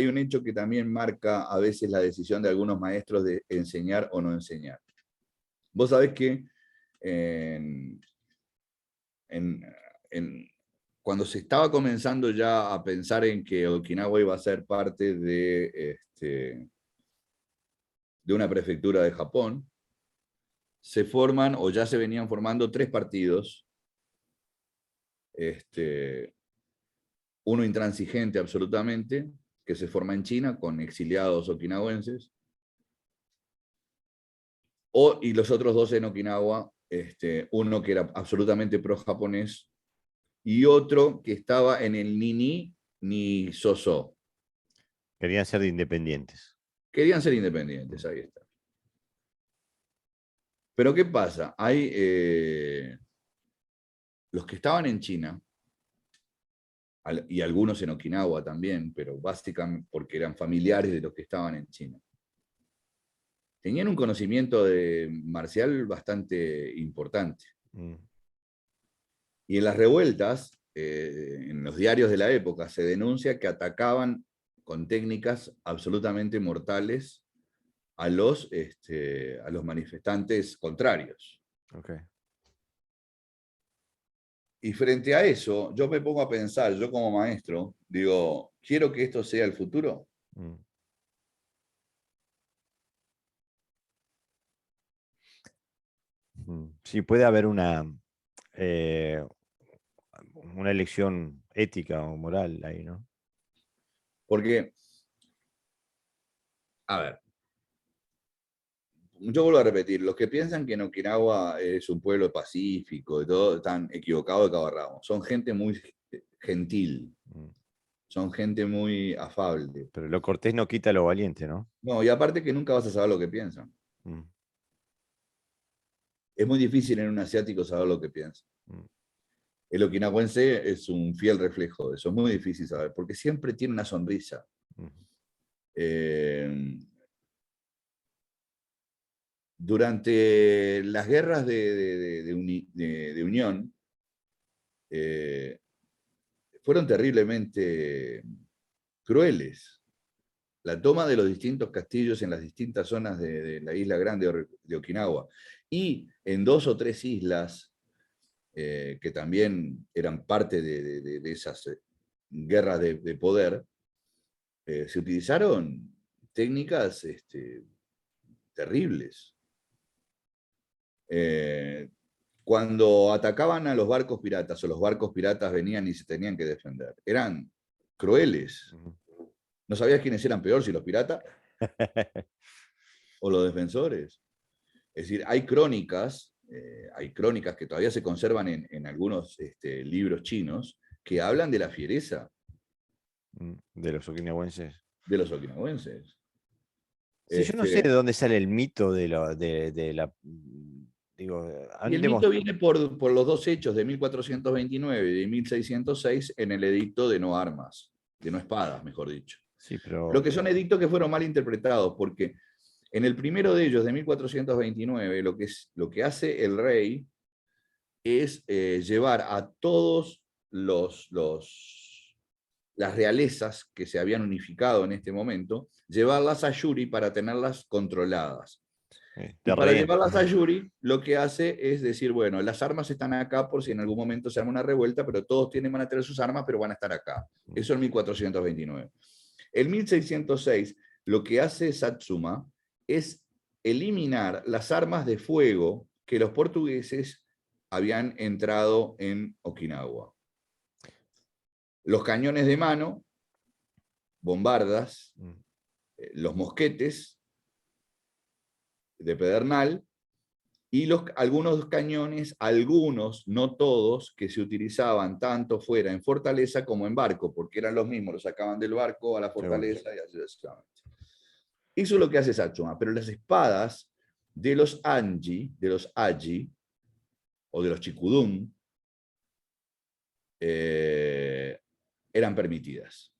un hecho que también marca a veces la decisión de algunos maestros de enseñar o no enseñar. Vos sabés que en, en, en, cuando se estaba comenzando ya a pensar en que Okinawa iba a ser parte de una prefectura de Japón, se forman o ya se venían formando tres partidos, uno intransigente absolutamente, que se forma en China con exiliados okinawenses, y los otros dos en Okinawa, uno que era absolutamente pro-japonés y otro que estaba en el ni soso. Querían ser independientes. Querían ser independientes, ahí está. Pero ¿qué pasa? Hay los que estaban en China, y algunos en Okinawa también, pero básicamente porque eran familiares de los que estaban en China. Tenían un conocimiento marcial bastante importante. Y en las revueltas, en los diarios de la época, se denuncia que atacaban con técnicas absolutamente mortales a los manifestantes contrarios. Okay. Y frente a eso, yo me pongo a pensar, yo como maestro, digo, ¿quiero que esto sea el futuro? Sí, puede haber una elección ética o moral ahí, ¿no? Porque, a ver, yo vuelvo a repetir, los que piensan que en Okinawa es un pueblo pacífico y todo, están equivocados de cabo a rabo. Son gente muy gentil, son gente muy afable. Pero lo cortés no quita lo valiente, ¿no? No, y aparte que nunca vas a saber lo que piensan. Es muy difícil en un asiático saber lo que piensa. El okinawense es un fiel reflejo de eso, es muy difícil saber, porque siempre tiene una sonrisa. Durante las guerras de Unión, fueron terriblemente crueles. La toma de los distintos castillos en las distintas zonas de la isla grande de Okinawa y en 2 o 3 islas que también eran parte de esas guerras de poder, se utilizaron técnicas terribles. Cuando atacaban a los barcos piratas o los barcos piratas venían y se tenían que defender, eran crueles. ¿No sabías quiénes eran peor, si los piratas o los defensores? Es decir, hay crónicas que todavía se conservan en algunos libros chinos que hablan de la fiereza de los okinawenses. de los okinawenses. Sí, yo no sé de dónde sale el mito de la... Digo, y el mito viene por los dos hechos de 1429 y de 1606 en el edicto de no armas, de no espadas, mejor dicho. Sí, pero... Lo que son edictos que fueron mal interpretados, porque en el primero de ellos, de 1429, lo que hace el rey es llevar a todos las realezas que se habían unificado en este momento, llevarlas a Yuri para tenerlas controladas. Y para llevarlas a Yuri, lo que hace es decir, bueno, las armas están acá por si en algún momento se arma una revuelta, pero todos van a tener sus armas, pero van a estar acá. Eso en 1429. En 1606, lo que hace Satsuma es eliminar las armas de fuego que los portugueses habían entrado en Okinawa. Los cañones de mano, bombardas, los mosquetes de pedernal y algunos cañones, algunos, no todos, que se utilizaban tanto fuera en fortaleza como en barco, porque eran los mismos, los sacaban del barco a la fortaleza y así sucesivamente. Eso es lo que hace Satsuma, pero las espadas de los Aji, o de los Chikudun, eran permitidas.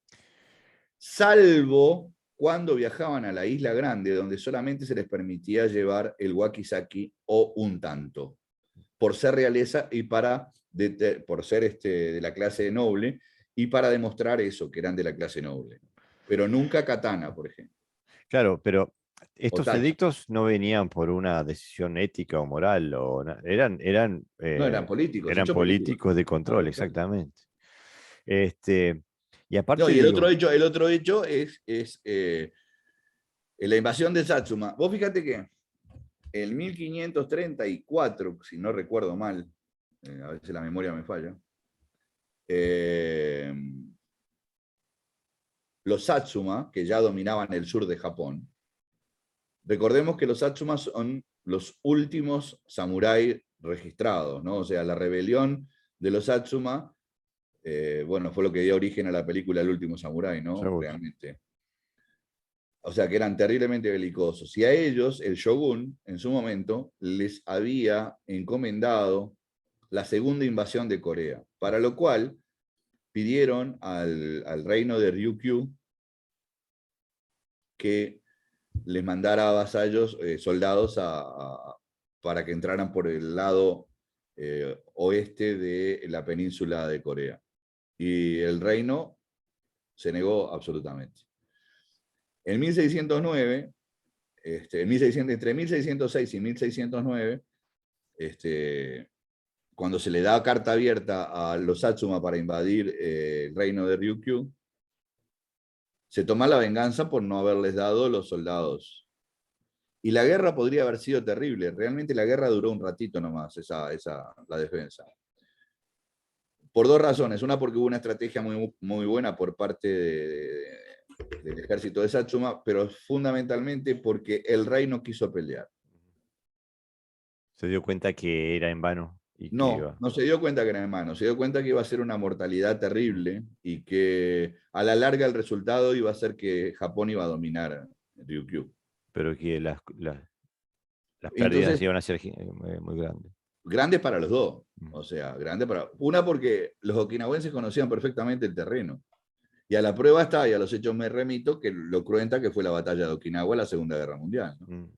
Salvo cuando viajaban a la Isla Grande, donde solamente se les permitía llevar el wakizaki o un tanto, por ser realeza y por ser de la clase noble, y para demostrar eso, que eran de la clase noble. Pero nunca katana, por ejemplo. Claro, pero estos edictos no venían por una decisión ética o moral, eran no, eran políticos. políticos de control, claro. Exactamente. Y aparte, no, y el otro hecho es la invasión de Satsuma. Vos fíjate que en 1534, si no recuerdo mal, a veces la memoria me falla, los Satsuma, que ya dominaban el sur de Japón. Recordemos que los Satsuma son los últimos samuráis registrados, ¿no? O sea, la rebelión de los Satsuma, bueno, fue lo que dio origen a la película El último samurái, ¿no? Seguro. Realmente. O sea, que eran terriblemente belicosos. Y a ellos, el shogun, en su momento, les había encomendado la segunda invasión de Corea, para lo cual pidieron al reino de Ryukyu que les mandara vasallos, soldados para que entraran por el lado oeste de la península de Corea. Y el reino se negó absolutamente. En 1609, entre 1606 y 1609, cuando se le da carta abierta a los Satsuma para invadir el reino de Ryukyu, se toma la venganza por no haberles dado los soldados. Y la guerra podría haber sido terrible. Realmente la guerra duró un ratito nomás, la defensa. Por dos razones. Una, porque hubo una estrategia muy, muy buena por parte del ejército de Satsuma, pero fundamentalmente porque el rey no quiso pelear. Se dio cuenta que era en vano y que No, iba. no se dio cuenta que era en mano, se dio cuenta que iba a ser una mortalidad terrible y que a la larga el resultado iba a ser que Japón iba a dominar Ryukyu. Pero que las pérdidas Entonces, iban a ser muy grandes. grande para los dos. Mm. O sea, grande para... Una porque los okinawenses conocían perfectamente el terreno. Y a la prueba está, y a los hechos me remito, que lo cruenta que fue la batalla de Okinawa en la Segunda Guerra Mundial, ¿no? Mm.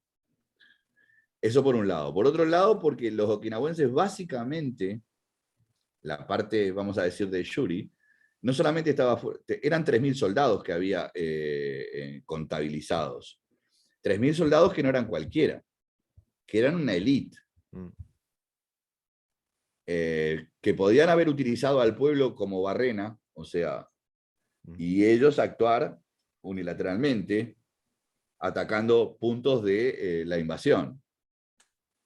Eso por un lado. Por otro lado, porque los okinawenses básicamente, la parte, vamos a decir, de Yuri, no solamente estaba fuerte, eran 3.000 soldados que había contabilizados. 3.000 soldados que no eran cualquiera, que eran una élite. Mm. Que podían haber utilizado al pueblo como barrena, o sea, Mm. y ellos actuar unilateralmente atacando puntos de la invasión.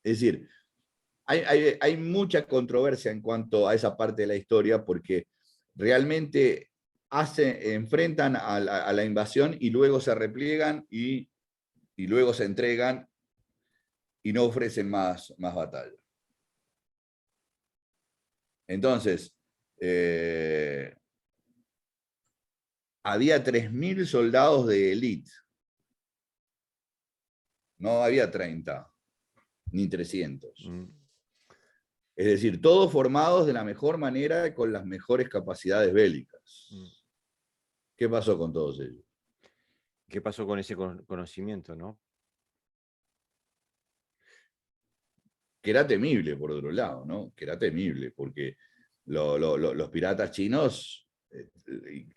Es decir, hay mucha controversia en cuanto a esa parte de la historia porque realmente enfrentan a la invasión y luego se repliegan y luego se entregan y no ofrecen más batalla. Entonces, había 3.000 soldados de élite. No había 30, ni 300. Mm. Es decir, todos formados de la mejor manera y con las mejores capacidades bélicas. Mm. ¿Qué pasó con todos ellos? ¿Qué pasó con ese conocimiento, no? Que era temible, por otro lado, ¿no? Que era temible, porque los piratas chinos,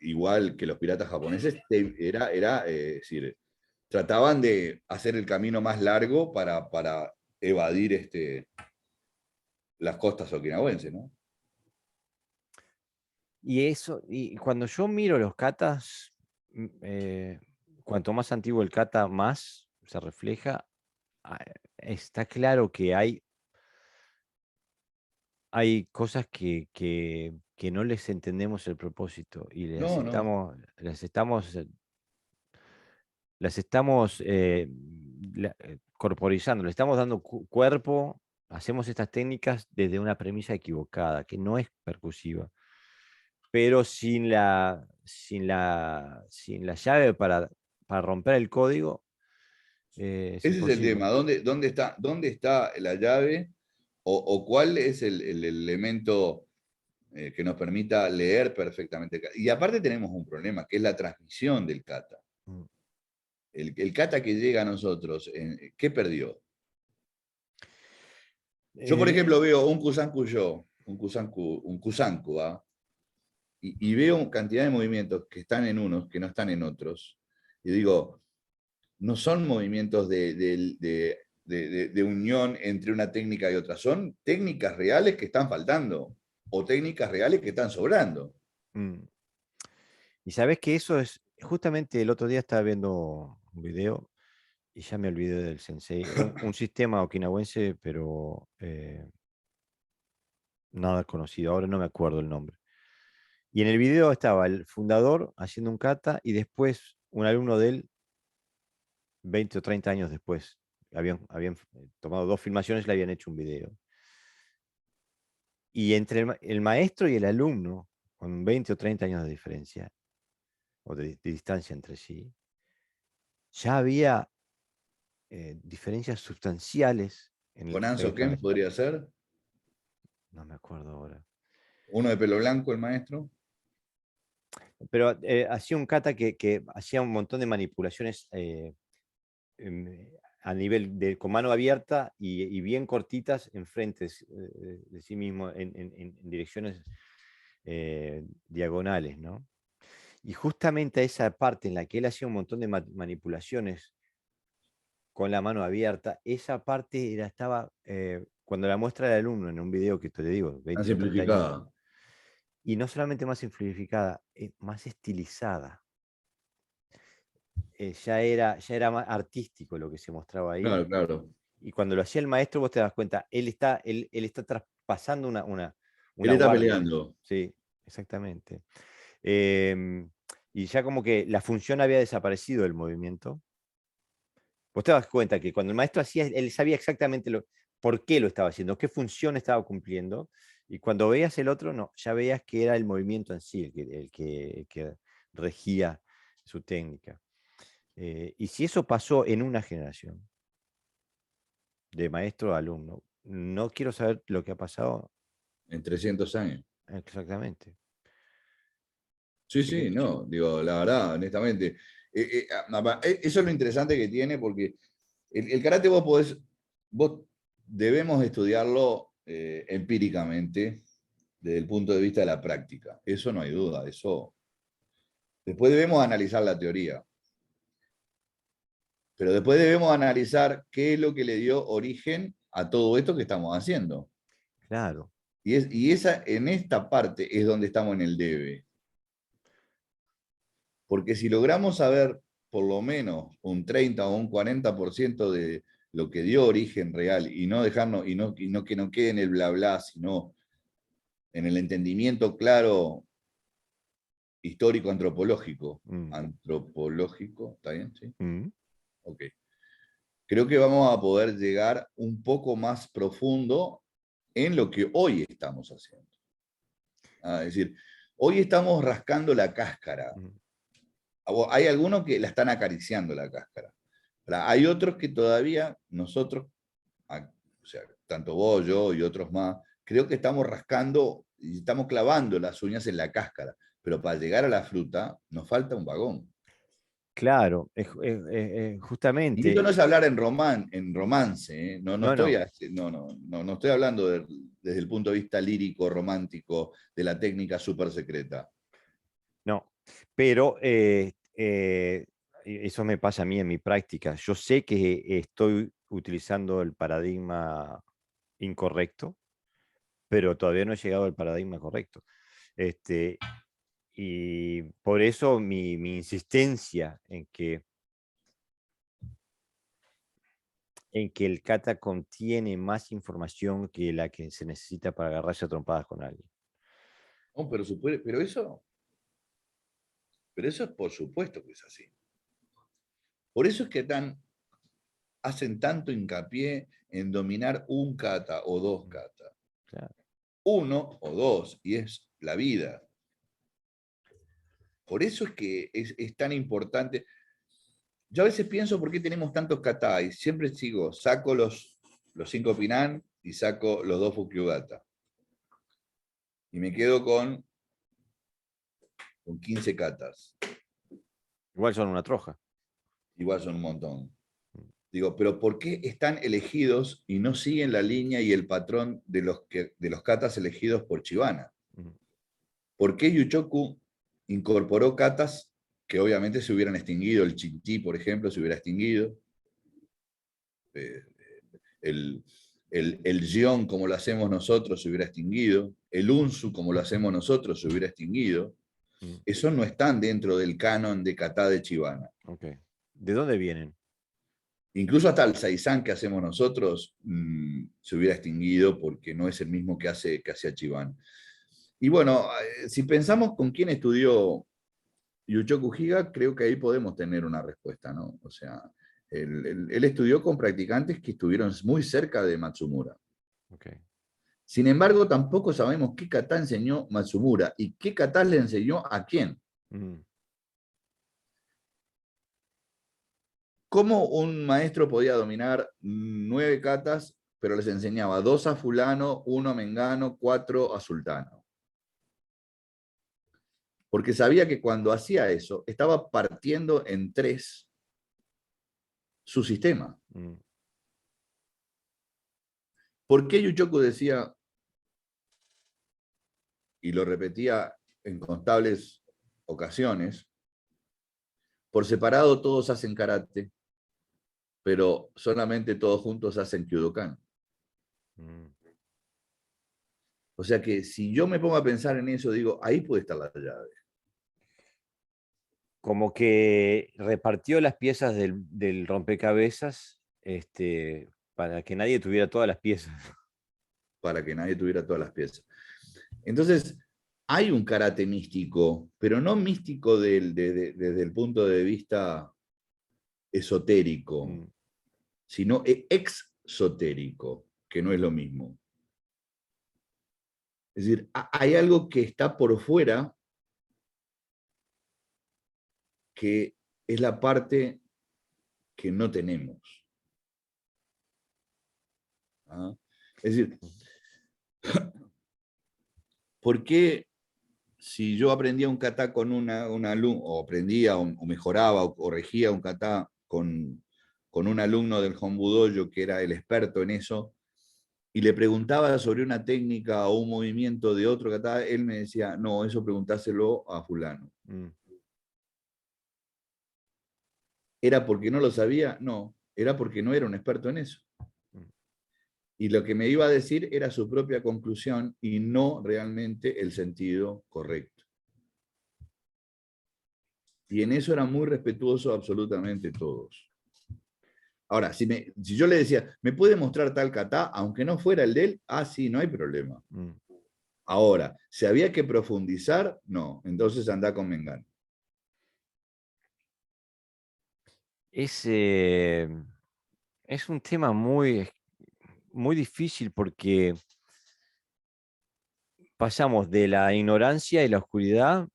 igual que los piratas japoneses, decir, trataban de hacer el camino más largo para evadir las costas okinawenses, ¿no? Y eso, y cuando yo miro los katas, cuanto más antiguo el kata, más se refleja. Está claro que hay cosas que no les entendemos el propósito y No, no. las estamos corporizando, le estamos dando cuerpo, hacemos estas técnicas desde una premisa equivocada, que no es percusiva. Pero sin la llave para romper el código, es Ese es el imposible. tema. ¿Dónde está la llave o cuál es el elemento que nos permita leer perfectamente? Y aparte tenemos un problema, que es la transmisión del kata. Mm. El kata que llega a nosotros, ¿qué perdió? Yo, por ejemplo, veo un kusanku, ¿ah? Y veo cantidad de movimientos que están en unos, que no están en otros. Y digo, no son movimientos de unión entre una técnica y otra, son técnicas reales que están faltando o técnicas reales que están sobrando. Mm. Y sabes que eso es, justamente el otro día estaba viendo un video y ya me olvidé del sensei, un sistema okinawense, pero nada conocido, ahora no me acuerdo el nombre. Y en el video estaba el fundador haciendo un kata y después un alumno de él, 20 o 30 años después. Habían tomado 2 filmaciones y le habían hecho un video. Y entre el maestro y el alumno, con 20 o 30 años de diferencia, o de distancia entre sí, ya había diferencias sustanciales en el Con kata que Anso estaban Ken haciendo. podría ser. No me acuerdo ahora. Uno de pelo blanco, el maestro. Pero hacía un kata que hacía un montón de manipulaciones a nivel con mano abierta y bien cortitas enfrente de sí mismo en direcciones diagonales, ¿no? Y justamente esa parte en la que él hacía un montón de manipulaciones con la mano abierta, esa parte estaba, cuando la muestra el alumno en un video que te le digo, Tan 20 o 30 años, simplificada. y no solamente más simplificada, más estilizada. Ya era más artístico lo que se mostraba ahí. Claro, claro. Y cuando lo hacía el maestro, vos te das cuenta, él está traspasando Él una está guardia. peleando. Sí, exactamente. Y ya como que la función había desaparecido del movimiento. Vos te das cuenta que cuando el maestro hacía, él sabía exactamente por qué lo estaba haciendo, qué función estaba cumpliendo. Y cuando veías el otro, no, ya veías que era el movimiento en sí el que regía su técnica. Y si eso pasó en una generación, de maestro a alumno, no quiero saber lo que ha pasado En 300 años. exactamente. Sí, Así que sí, no, digo, la verdad, honestamente. Eso es lo interesante que tiene, porque el karate vos debemos estudiarlo empíricamente desde el punto de vista de la práctica. Eso no hay duda, eso. Después debemos analizar la teoría, pero después debemos analizar qué es lo que le dio origen a todo esto que estamos haciendo. claro. En esta parte es donde estamos en el debe. Porque si logramos saber por lo menos un 30 o un 40% de lo que dio origen real y no dejarnos, y no que no quede en el bla bla, sino en el entendimiento claro histórico antropológico. Mm, Antropológico, ¿está bien? ¿Sí? mm, Ok. Creo que vamos a poder llegar un poco más profundo en lo que hoy estamos haciendo. Es decir, hoy estamos rascando la cáscara. mm. Hay algunos que la están acariciando la cáscara. Hay otros que todavía nosotros, o sea, tanto vos, yo y otros más, creo que estamos rascando y estamos clavando las uñas en la cáscara. Pero para llegar a la fruta nos falta un vagón. Claro, Y esto justamente. no es hablar en romance, ¿eh? No, No, no, no estoy hablando desde el punto de vista lírico, romántico, de la técnica súper secreta. no. Pero eso me pasa a mí en mi práctica. Yo sé que estoy utilizando el paradigma incorrecto, pero todavía no he llegado al paradigma correcto. Este, y por eso mi insistencia en que el kata contiene más información que la que se necesita para agarrarse a trompadas con alguien. No, pero eso es por supuesto que es así. Por eso es que hacen tanto hincapié en dominar un kata o dos kata. Claro. Uno o dos, y es la vida. Por eso es que es tan importante. Yo a veces pienso por qué tenemos tantos kata y siempre saco los 5 Pinan y saco los 2 Fukyugata. Y me quedo con 15 katas. Igual son una troja. Igual son un montón. Digo, pero ¿por qué están elegidos y no siguen la línea y el patrón de los katas elegidos por Chibana? ¿Por qué Yuchoku incorporó katas que obviamente se hubieran extinguido? El Chinti, por ejemplo, se hubiera extinguido. El Gion, como lo hacemos nosotros, se hubiera extinguido. El Unsu, como lo hacemos nosotros, se hubiera extinguido. Esos no están dentro del canon de kata de Chibana. Okay. ¿De dónde vienen? Incluso hasta el Saizán que hacemos nosotros se hubiera extinguido porque no es el mismo que hacía Chibana. Y bueno, si pensamos con quién estudió Yuchoku Higa, creo que ahí podemos tener una respuesta, ¿no? O sea, él estudió con practicantes que estuvieron muy cerca de Matsumura. Okay. Sin embargo, tampoco sabemos qué kata enseñó Matsumura y qué kata le enseñó a quién. Mm, ¿Cómo un maestro podía dominar 9 katas, pero les enseñaba 2 a fulano, 1 a mengano, 4 a sultano? Porque sabía que cuando hacía eso, estaba partiendo en 3 su sistema. mm, ¿Por qué Yuchoku decía, y lo repetía en contables ocasiones, por separado todos hacen karate, pero solamente todos juntos hacen Kyudokan? mm. O sea que si yo me pongo a pensar en eso, digo, ahí puede estar la llave. Como que repartió las piezas del rompecabezas, para que nadie tuviera todas las piezas. Para que nadie tuviera todas las piezas. Entonces, hay un karate místico, pero no místico desde el punto de vista esotérico, Mm, sino exotérico, que no es lo mismo. Es decir, hay algo que está por fuera, que es la parte que no tenemos. ¿Ah? Es decir, ¿por qué si yo aprendía un kata con un alumno, o aprendía, o mejoraba, o corregía un kata con un alumno del Honbu Dojo que era el experto en eso, y le preguntaba sobre una técnica o un movimiento de otro kata, él me decía, no, eso preguntáselo a fulano? mm. ¿Era porque no lo sabía? No, era porque no era un experto en eso. Mm. Y lo que me iba a decir era su propia conclusión y no realmente el sentido correcto. Y en eso era muy respetuoso absolutamente todos. Ahora, si yo le decía, ¿me puede mostrar tal kata, aunque no fuera el de él? Ah, sí, no hay problema. Mm. Ahora, si había que profundizar, no. Entonces anda con Mengano. Es, eh, es un tema muy difícil porque pasamos de la ignorancia y la oscuridad,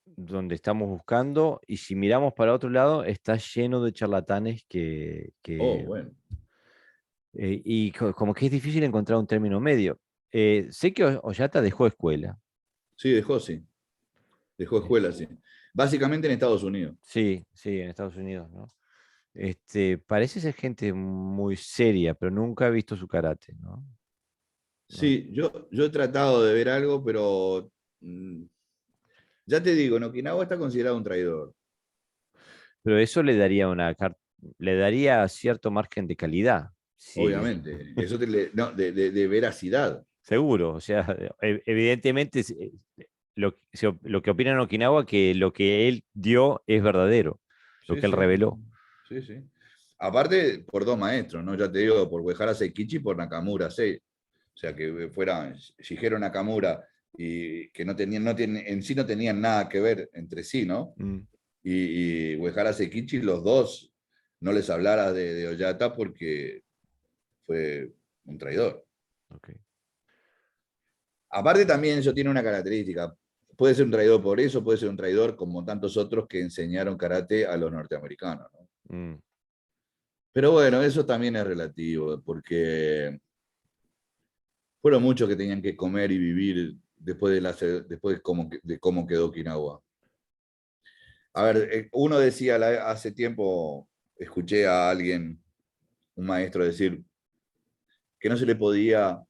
donde estamos buscando, y si miramos para otro lado, está lleno de charlatanes Oh, bueno. como que es difícil encontrar un término medio. Sé que Oyata dejó escuela. Sí, dejó, sí. Dejó eh, escuela, sí. Básicamente en Estados Unidos. sí, sí, en Estados Unidos, ¿no? Parece ser gente muy seria, pero nunca he visto su karate, ¿no? No. Sí, yo he tratado de ver algo, pero ya te digo, en Okinawa está considerado un traidor. Pero eso le daría le daría cierto margen de calidad. Sí, Obviamente. Eso no, de veracidad. seguro. O sea, evidentemente lo que opina en Okinawa, que lo que él dio es verdadero, lo Sí, que él sí, sí, reveló. sí, sí. Aparte, por 2 maestros, ¿no? Ya te digo, por Uehara Seikichi y por Nakamura, sí. O sea, que fuera Shigeru Nakamura y que en sí no tenían nada que ver entre sí, ¿no? Mm, Y Uehara Seikichi, los dos, no les hablara de Oyata porque fue un traidor. ok. Aparte también eso tiene una característica. Puede ser un traidor por eso, puede ser un traidor como tantos otros que enseñaron karate a los norteamericanos, ¿no? Mm. Pero bueno, eso también es relativo, porque fueron muchos que tenían que comer y vivir después de cómo quedó Okinawa. A ver, uno decía hace tiempo, escuché a alguien, un maestro, decir que no se le podía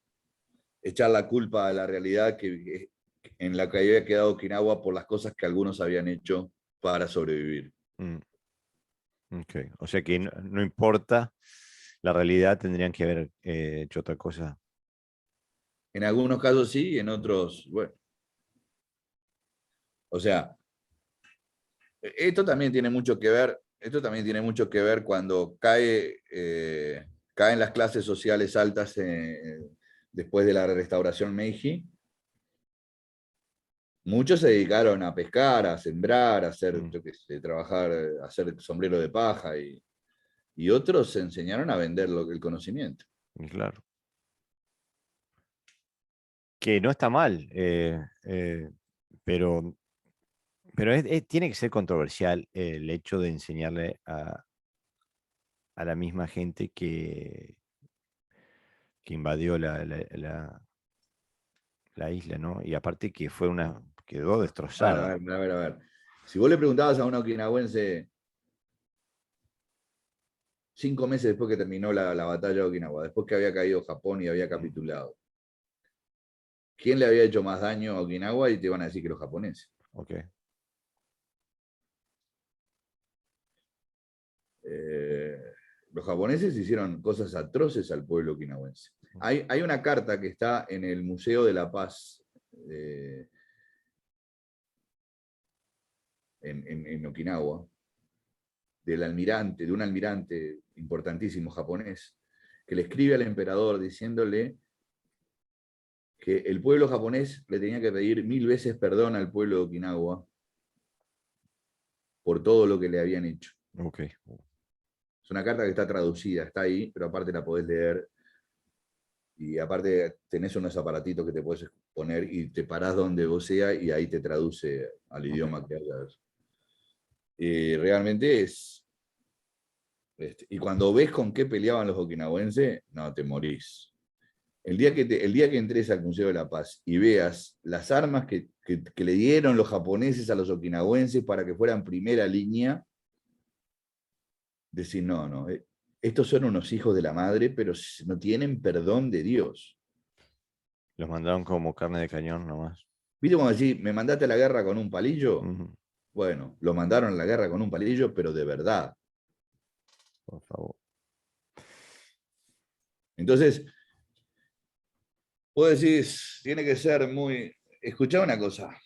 echar la culpa a la realidad en la que había quedado Okinawa por las cosas que algunos habían hecho para sobrevivir. Mm, ok. O sea que no importa la realidad, tendrían que haber hecho otra cosa. En algunos casos sí, y en otros, bueno. O sea, esto también tiene mucho que ver cuando caen las clases sociales altas después de la restauración Meiji muchos se dedicaron a pescar, a sembrar, a hacer, Mm, yo qué sé, trabajar, a hacer sombrero de paja, y otros se enseñaron a vender el conocimiento. y claro. Que no está mal, pero, pero tiene que ser controversial el hecho de enseñarle a la misma gente que invadió la isla, ¿no? Y aparte que quedó Bueno, a destrozada. ver, a ver, a ver. Si vos le preguntabas a un okinawense 5 meses después que terminó la batalla de Okinawa, después que había caído Japón y había Mm, capitulado, ¿quién le había hecho más daño a Okinawa? Y te van a decir que los japoneses. ok. Eh, los japoneses hicieron cosas atroces al pueblo okinawense. Hay una carta que está en el Museo de la Paz en Okinawa, de un almirante importantísimo japonés, que le escribe al emperador diciéndole que el pueblo japonés le tenía que pedir 1000 veces perdón al pueblo de Okinawa por todo lo que le habían hecho. Ok. Es una carta que está traducida, está ahí, pero aparte la podés leer y aparte tenés unos aparatitos que te puedes poner y te parás donde vos sea y ahí te traduce al Ok. idioma que hayas. Realmente es... y cuando ves con qué peleaban los okinawenses, no, te morís. El día que entres al Museo de la Paz y veas las armas que le dieron los japoneses a los okinawenses para que fueran primera línea, decir, no, no, estos son unos hijos de la madre, pero no tienen perdón de Dios. Los mandaron como carne de cañón nomás. ¿Viste como decir, me mandaste a la guerra con un palillo? Ujú, Bueno, lo mandaron a la guerra con un palillo, pero de verdad. por favor. Entonces, vos decís, tiene que ser muy... Escuchá una cosa,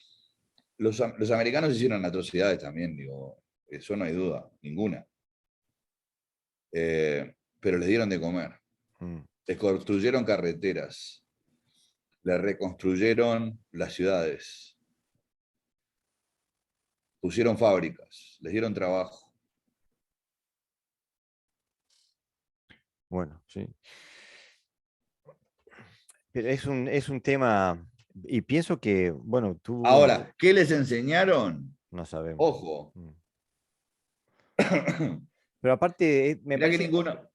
los americanos hicieron atrocidades también, digo, eso no hay duda, ninguna. Pero les dieron de comer. Mm, Les construyeron carreteras, les reconstruyeron las ciudades, pusieron fábricas, les dieron trabajo. bueno, sí. Pero es un tema, y pienso que, bueno, Ahora, ¿qué les enseñaron? no sabemos. Ojo. Mm. Pero aparte, me Mirá que parece, ninguno.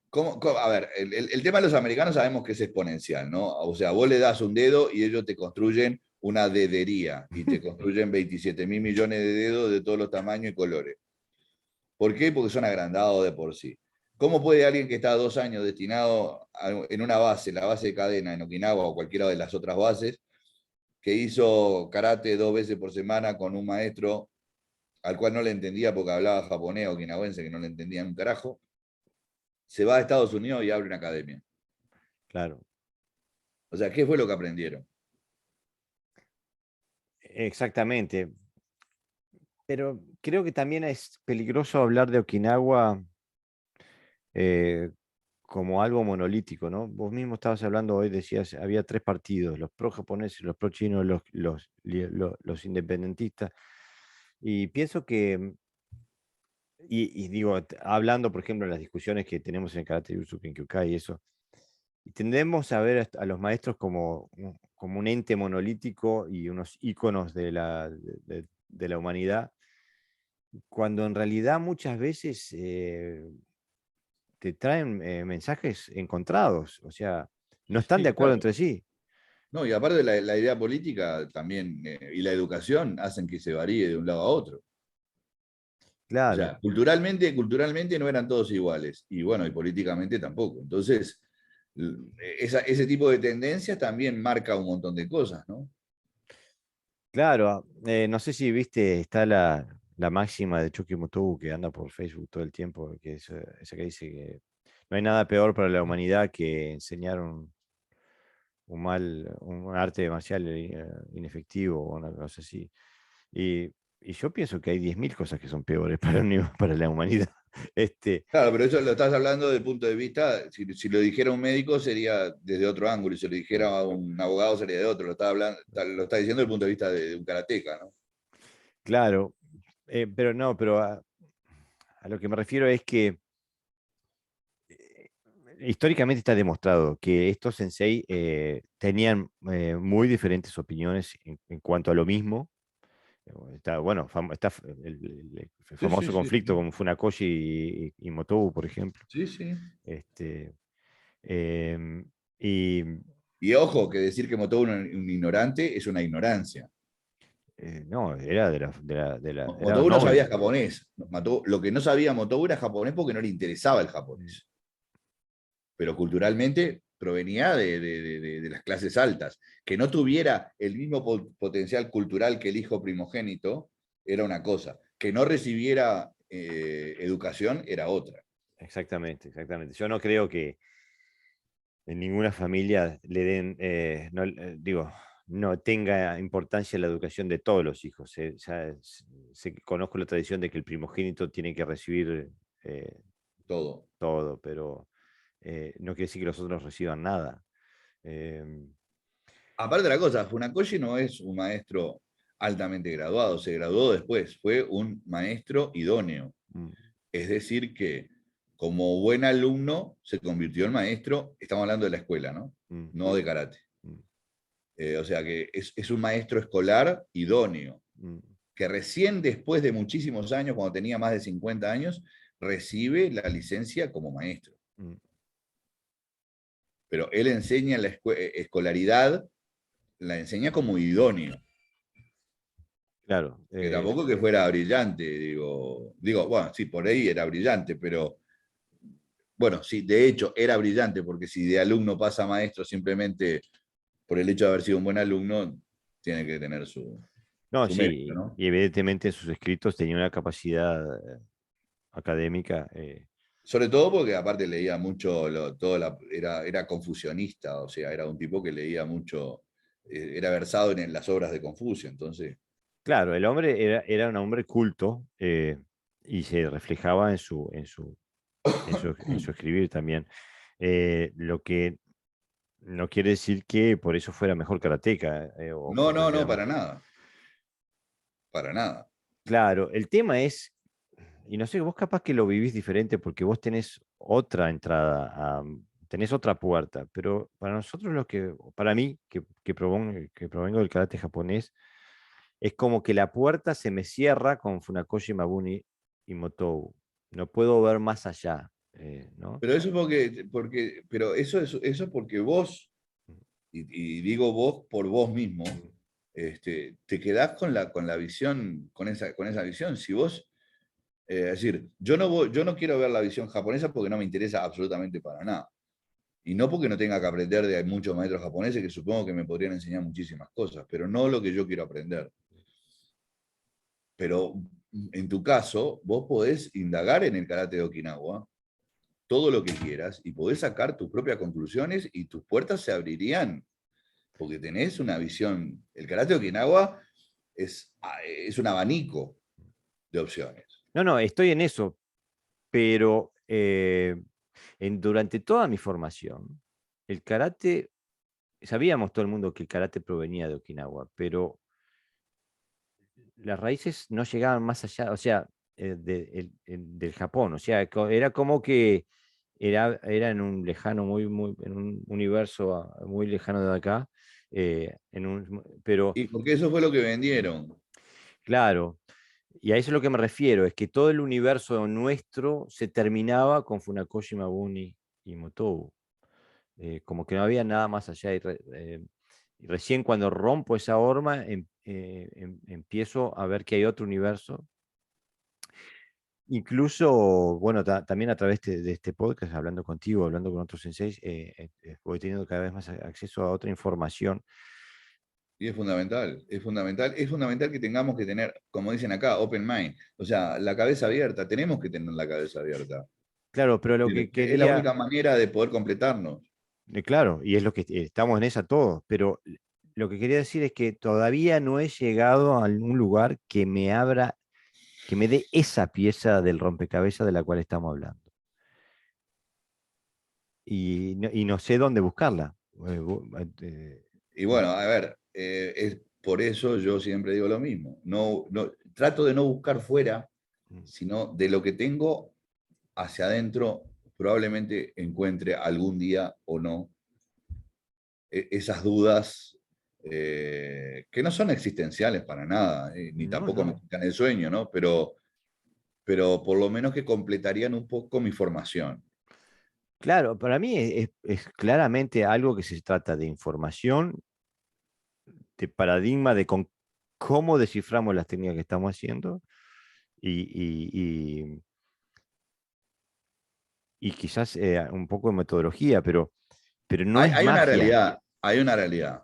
A ver, el tema de los americanos sabemos que es exponencial, ¿no? O sea, vos le das un dedo y ellos te construyen una dedería y te construyen 27.000 millones de dedos de todos los tamaños y colores. ¿Por qué? Porque son agrandados de por sí. ¿Cómo puede alguien que está 2 años destinado en una base, la base de cadena en Okinawa o cualquiera de las otras bases, que hizo karate 2 veces por semana con un maestro al cual no le entendía porque hablaba japonés o okinawense que no le entendían un carajo, se va a Estados Unidos y abre una academia? claro, O sea, ¿qué fue lo que aprendieron? exactamente. Pero creo que también es peligroso hablar de Okinawa eh, como algo monolítico, ¿no? Vos mismo estabas hablando hoy, decías, había tres partidos, los pro japoneses, los pro chinos, los independentistas. Y pienso que, y digo, hablando, por ejemplo, en las discusiones que tenemos en el Karate Jutsu Kinkyukai y eso, y tendemos a ver a los maestros como un ente monolítico y unos íconos de la humanidad, cuando en realidad muchas veces te traen mensajes encontrados, o sea, no están de Sí, acuerdo claro. entre sí. No, y aparte la idea política también y la educación hacen que se varíe de un lado a otro. O Claro, sea, culturalmente no eran todos iguales. Y bueno, y políticamente tampoco. Entonces, ese tipo de tendencias también marca un montón de cosas, ¿no? claro. No sé si viste, está la máxima de Chucky Motobu que anda por Facebook todo el tiempo, que es esa que dice que no hay nada peor para la humanidad que enseñar un arte marcial inefectivo o una cosa así. Y, y yo pienso que hay 10.000 cosas que son peores para la humanidad. Claro, pero eso lo estás hablando desde el punto de vista, si lo dijera un médico sería desde otro ángulo, y si lo dijera un abogado sería de otro. Lo está diciendo desde el punto de vista de un karateca, ¿no? Claro, pero no, pero a lo que me refiero es que históricamente está demostrado que estos sensei tenían muy diferentes opiniones en cuanto a lo mismo. Está, bueno, está el Sí, sí, famoso sí, conflicto sí. con Funakoshi y Motobu, por ejemplo. Sí, sí. Este, em, y Y ojo, que decir que Motobu es un ignorante es una ignorancia. no, era era Motobu no sabía noble. japonés. Lo que no sabía Motobu era japonés porque no le interesaba el Mm, japonés. Pero culturalmente provenía de las clases altas. Que no tuviera el mismo potencial cultural que el hijo primogénito era una cosa. Que no recibiera educación era otra. exactamente, exactamente. Yo no creo que en ninguna familia le den, no, digo, no tenga importancia la educación de todos los hijos. Conozco la tradición de que el primogénito tiene que recibir Todo. todo, pero no quiere decir que los otros reciban nada. Em, Aparte de la cosa, Funakoshi no es un maestro altamente graduado, se graduó después, fue un maestro idóneo. mm, Es decir, que como buen alumno se convirtió en maestro, estamos hablando de la escuela, ¿no? mm, No de karate. mm, O sea que es un maestro escolar idóneo, mm, que recién después de muchísimos años, cuando tenía más de 50 años, recibe la licencia como maestro. mm. Pero él enseña la escolaridad, la enseña como idóneo. Claro, Que tampoco que fuera brillante, bueno, sí, por ahí era brillante, pero bueno, sí, de hecho era brillante, porque si de alumno pasa a maestro simplemente por el hecho de haber sido un buen alumno, tiene que tener no, su mérito, sí, ¿no? y evidentemente en sus escritos tenía una capacidad académica. Sobre todo porque aparte leía mucho, era confucionista, o sea, era un tipo que leía mucho, era versado en las obras de Confucio, entonces, Claro, el hombre era un hombre culto y se reflejaba en su escribir también. Lo que no quiere decir que por eso fuera mejor karateca o no, no, no, aprendiera para más. nada, para nada. Claro, el tema es, y no sé, vos capaz que lo vivís diferente porque vos tenés otra entrada, tenés otra puerta, pero para nosotros para mí, que provengo del karate japonés, es como que la puerta se me cierra con Funakoshi Mabuni y Motobu. No puedo ver más allá, ¿no? Pero eso pero eso es porque vos, y digo vos por vos mismo, te quedás con la visión, con esa visión. Si vos, es decir, yo no quiero ver la visión japonesa porque no me interesa absolutamente para nada. Y no porque no tenga que aprender de muchos maestros japoneses que supongo que me podrían enseñar muchísimas cosas, pero no lo que yo quiero aprender. Pero en tu caso, vos podés indagar en el karate de Okinawa todo lo que quieras y podés sacar tus propias conclusiones y tus puertas se abrirían porque tenés una visión. El karate de Okinawa es un abanico de opciones. No, no, estoy en eso, pero durante toda mi formación, el karate, sabíamos todo el mundo que el karate provenía de Okinawa, pero las raíces no llegaban más allá, o sea, del Japón, o sea, era como que era en un lejano, en un universo muy lejano de acá, pero Y porque eso fue lo que vendieron. claro, y a eso es lo que me refiero, es que todo el universo nuestro se terminaba con Funakoshi Mabuni y Motobu, como que no había nada más allá. Y recién cuando rompo esa horma, empiezo a ver que hay otro universo. Incluso, bueno, también a través de este podcast, hablando contigo, hablando con otros senseis, voy teniendo cada vez más acceso a otra información. Y es fundamental que tengamos que tener, como dicen acá, open mind, o sea, la cabeza abierta, tenemos que tener la cabeza abierta. Claro, pero lo que Es la quería, única manera de poder completarnos. claro, y es lo que estamos en esa todos, pero lo que quería decir es que todavía no he llegado a un lugar que me abra que me dé esa pieza del rompecabezas de la cual estamos hablando. Y no sé dónde buscarla. Y bueno, a ver, es por eso yo siempre digo lo mismo. Trato de no buscar fuera, sino de lo que tengo hacia adentro, probablemente encuentre algún día o no esas dudas que no son existenciales para nada, ni No, tampoco me no. quitan el sueño, ¿no? Pero por lo menos que completarían un poco mi formación. Claro, para mí es claramente algo que se trata de información, de paradigma, de cómo desciframos las técnicas que estamos haciendo y, y quizás un poco de metodología, pero no es Hay una magia. realidad, hay una realidad.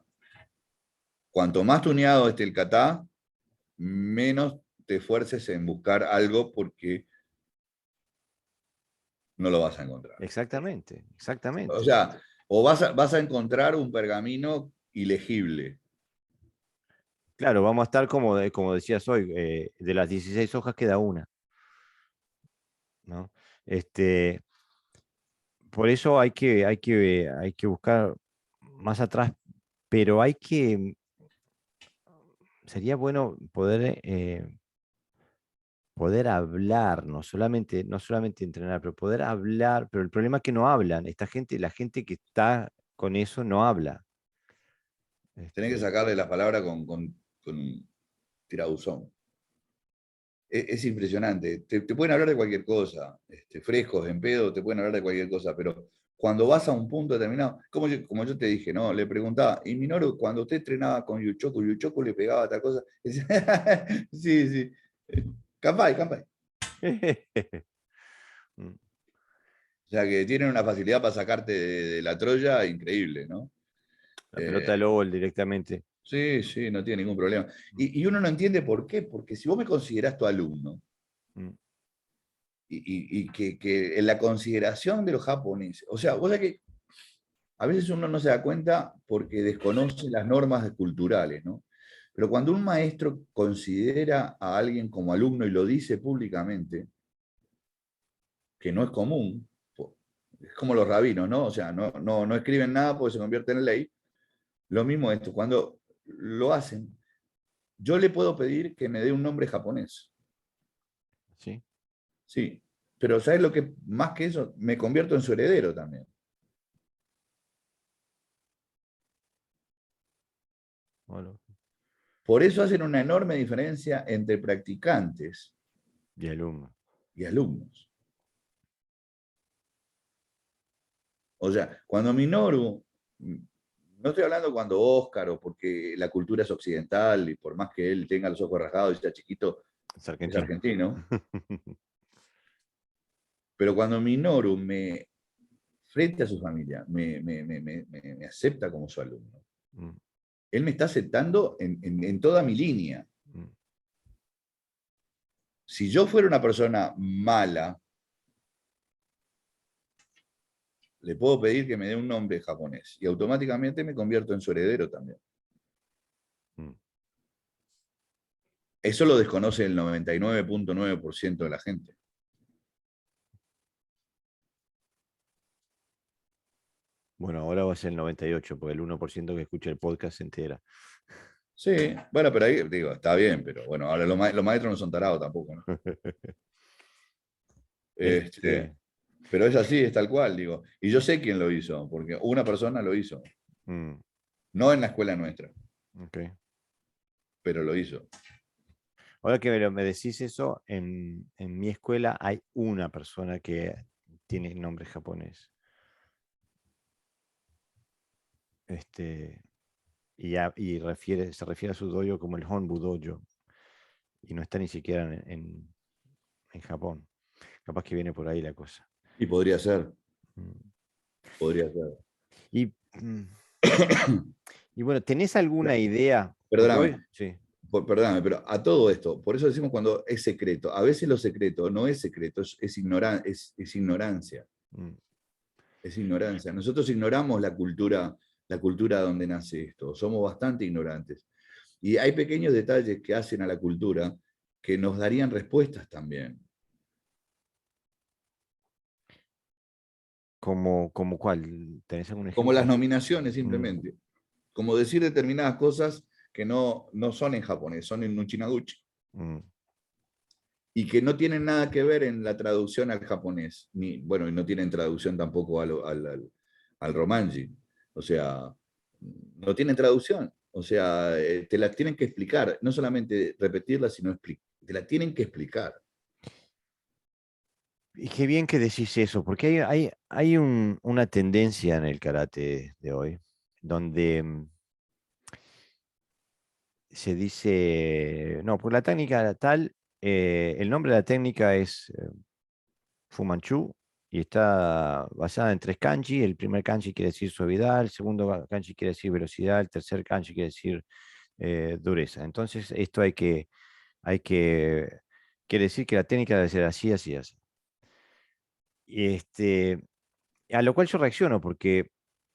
Cuanto más tuneado esté el kata, menos te esfuerces en buscar algo porque no lo vas a encontrar. Exactamente, O exactamente. sea, o vas a encontrar un pergamino ilegible. Claro, vamos a estar como decías hoy, de las 16 hojas queda una, ¿no? Este, por eso hay que buscar más atrás, pero sería bueno poder hablar, no solamente entrenar, pero poder hablar, pero el problema es que no hablan, la gente que está con eso no habla. Tenés que Este, sacarle las palabras con tirabuzón. Es impresionante. Te pueden hablar de cualquier cosa, frescos, en pedo, te pueden hablar de cualquier cosa, pero cuando vas a un punto determinado, como yo te dije, ¿no? Le preguntaba, y Minoru, cuando usted entrenaba con Yuchoku le pegaba tal cosa. Decía, sí, sí. Campai, campai. mm, O sea que tienen una facilidad para sacarte de la Troya increíble, ¿no? la pelota Eh, de Lobol directamente. sí, sí, no tiene ningún problema. Mm, Y uno no entiende por qué, porque si vos me considerás tu alumno, mm, y que en la consideración de los japoneses, o sea, vos sabés que a veces uno no se da cuenta porque desconoce las normas culturales, ¿no? Pero cuando un maestro considera a alguien como alumno y lo dice públicamente, que no es común, es como los rabinos, ¿no? O sea, no escriben nada porque se convierte en ley. Lo mismo esto, cuando lo hacen, yo le puedo pedir que me dé un nombre japonés, sí, sí, pero ¿sabes lo que más que eso? Me convierto en su heredero también. bueno, Por eso hacen una enorme diferencia entre practicantes y alumno. y alumnos. O sea, cuando Minoru, no estoy hablando cuando Óscar o porque la cultura es occidental y por más que él tenga los ojos rasgados y sea chiquito, Es es argentino. argentino, pero cuando Minoru frente a su familia, me acepta como su alumno, Mm, él me está aceptando en toda mi línea. mm. Si yo fuera una persona mala, le puedo pedir que me dé un nombre japonés y automáticamente me convierto en su heredero también. Mm. Eso lo desconoce el 99.9% de la gente. Bueno, ahora va a ser el 98, porque el 1% que escucha el podcast se entera. Sí, bueno, pero ahí digo, está bien, pero bueno, ahora los maestros no son tarados tampoco, ¿no? Este, Pero es así, es tal cual, digo. Y yo sé quién lo hizo, porque una persona lo hizo. mm, No en la escuela nuestra, ok. pero lo hizo. Ahora que me decís eso, en mi escuela hay una persona que tiene nombre japonés. Este, se refiere a su dojo como el Honbu Dojo. Y no está ni siquiera en Japón. Capaz que viene por ahí la cosa. Y podría ser, Mm. podría ser. Y, mm, y bueno, ¿tenés alguna idea? Porque Perdóname, hoy, sí, perdóname, pero a todo esto, por eso decimos cuando es secreto, a veces lo secreto no es secreto, es ignorancia. mm, Es ignorancia. Nosotros ignoramos la cultura donde nace esto. Somos bastante ignorantes. Y hay pequeños detalles que hacen a la cultura que nos darían respuestas también. ¿Como cuál? ¿Tenés algún Como las ejemplo? nominaciones Mm, simplemente. Como decir determinadas cosas que no son en japonés, son en Uchinaguchi. mm. Y que no tienen nada que ver en la traducción al japonés. Bueno, y no tienen traducción tampoco al romanji. O sea, no tienen traducción. O sea, te la tienen que explicar. No solamente repetirla, sino te la tienen que explicar. Y qué bien que decís eso, porque hay una tendencia en el karate de hoy, donde se dice, no, por la técnica tal, el nombre de la técnica es Fu Manchu y está basada en 3 kanji. El primer kanji quiere decir suavidad, el segundo kanji quiere decir velocidad, el tercer kanji quiere decir dureza. Entonces, esto hay que, quiere decir que la técnica debe ser así, así, así. Y a lo cual yo reacciono porque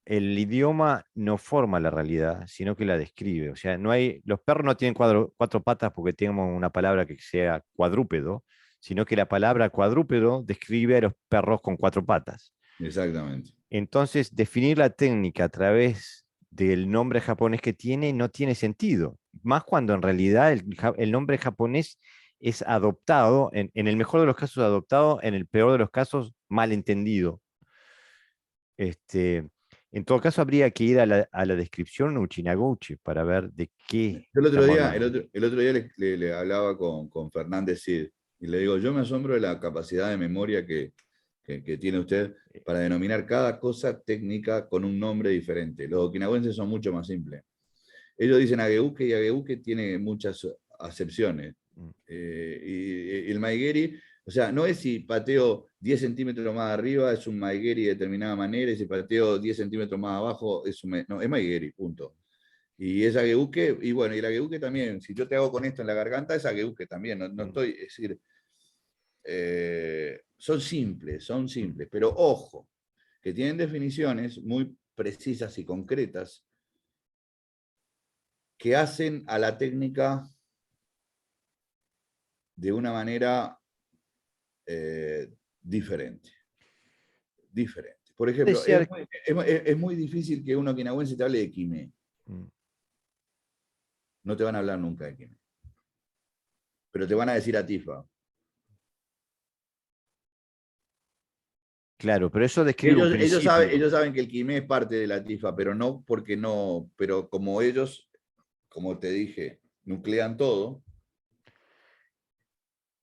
el idioma no forma la realidad, sino que la describe. O sea, los perros no tienen 4 patas porque tenemos una palabra que sea cuadrúpedo, sino que la palabra cuadrúpedo describe a los perros con 4 patas. Exactamente. Entonces, definir la técnica a través del nombre japonés que tiene no tiene sentido, más cuando en realidad el nombre japonés es adoptado, en el mejor de los casos adoptado, en el peor de los casos malentendido. Este, en todo caso, habría que ir a la descripción Uchinaguchi para ver de qué Yo estamos hablando. el otro día le hablaba con Fernández Cid y le digo, yo me asombro de la capacidad de memoria que tiene usted para denominar cada cosa técnica con un nombre diferente. Los okinawenses son mucho más simples. Ellos dicen ageuke y ageuke tiene muchas acepciones. Mm. Y el maigeri, o sea, no es si pateo 10 centímetros más arriba es un maigeri de determinada manera y si pateo 10 centímetros más abajo no, es maigeri, punto. Y es ageuke, y bueno, y el ageuke también, si yo te hago con esto en la garganta, es ageuke también, no Mm. estoy, es decir, son Mm. simples, pero ojo, que tienen definiciones muy precisas y concretas que hacen a la técnica de una manera diferente. Diferente. Por Puede ejemplo, ser. es muy difícil que un okinawense te hable de Kime. Mm. No te van a hablar nunca de Kime. Pero te van a decir Atifa. Claro, pero eso describe un principio. Ellos saben que el Kime es parte de la Atifa, pero no porque no, pero como ellos, como te dije, nuclean todo.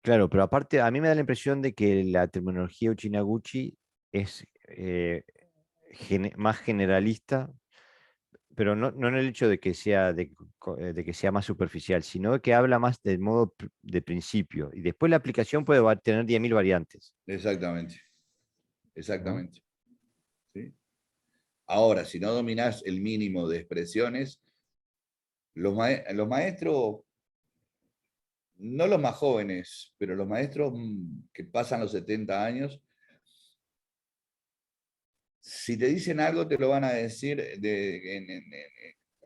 Claro, pero aparte, a mí me da la impresión de que la terminología Uchinaguchi es más generalista, pero no en el hecho de que sea, de que sea más superficial, sino que habla más del modo de principio. Y después la aplicación puede tener 10.000 variantes, Exactamente, ¿no? exactamente. ¿Sí? Ahora, si no dominás el mínimo de expresiones, los maestros, no los más jóvenes, pero los maestros que pasan los 70 años, si te dicen algo, te lo van a decir.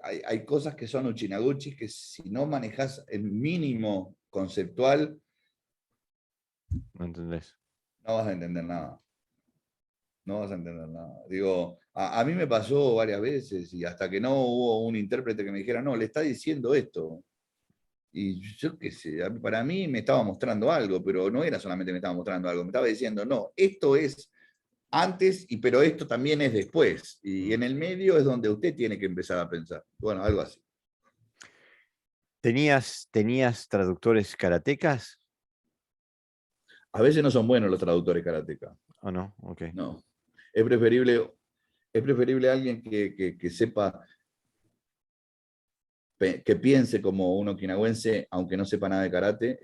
Hay cosas que son uchinaguchis que si no manejas el mínimo conceptual, ¿No entendés? no vas a entender nada. No vas a entender nada. Digo, a mí me pasó varias veces y hasta que no hubo un intérprete que me dijera, no, le está diciendo esto. Y yo qué sé, para mí me estaba mostrando algo, pero no era solamente me estaba mostrando algo, me estaba diciendo, no, esto es antes, pero esto también es después. Y Mm. en el medio es donde usted tiene que empezar a pensar. Bueno, algo así. ¿Tenías traductores karatecas A veces no son buenos los traductores karateka. o no? Ok. No. Es preferible, es preferible alguien que sepa, que piense como un okinawense, aunque no sepa nada de karate,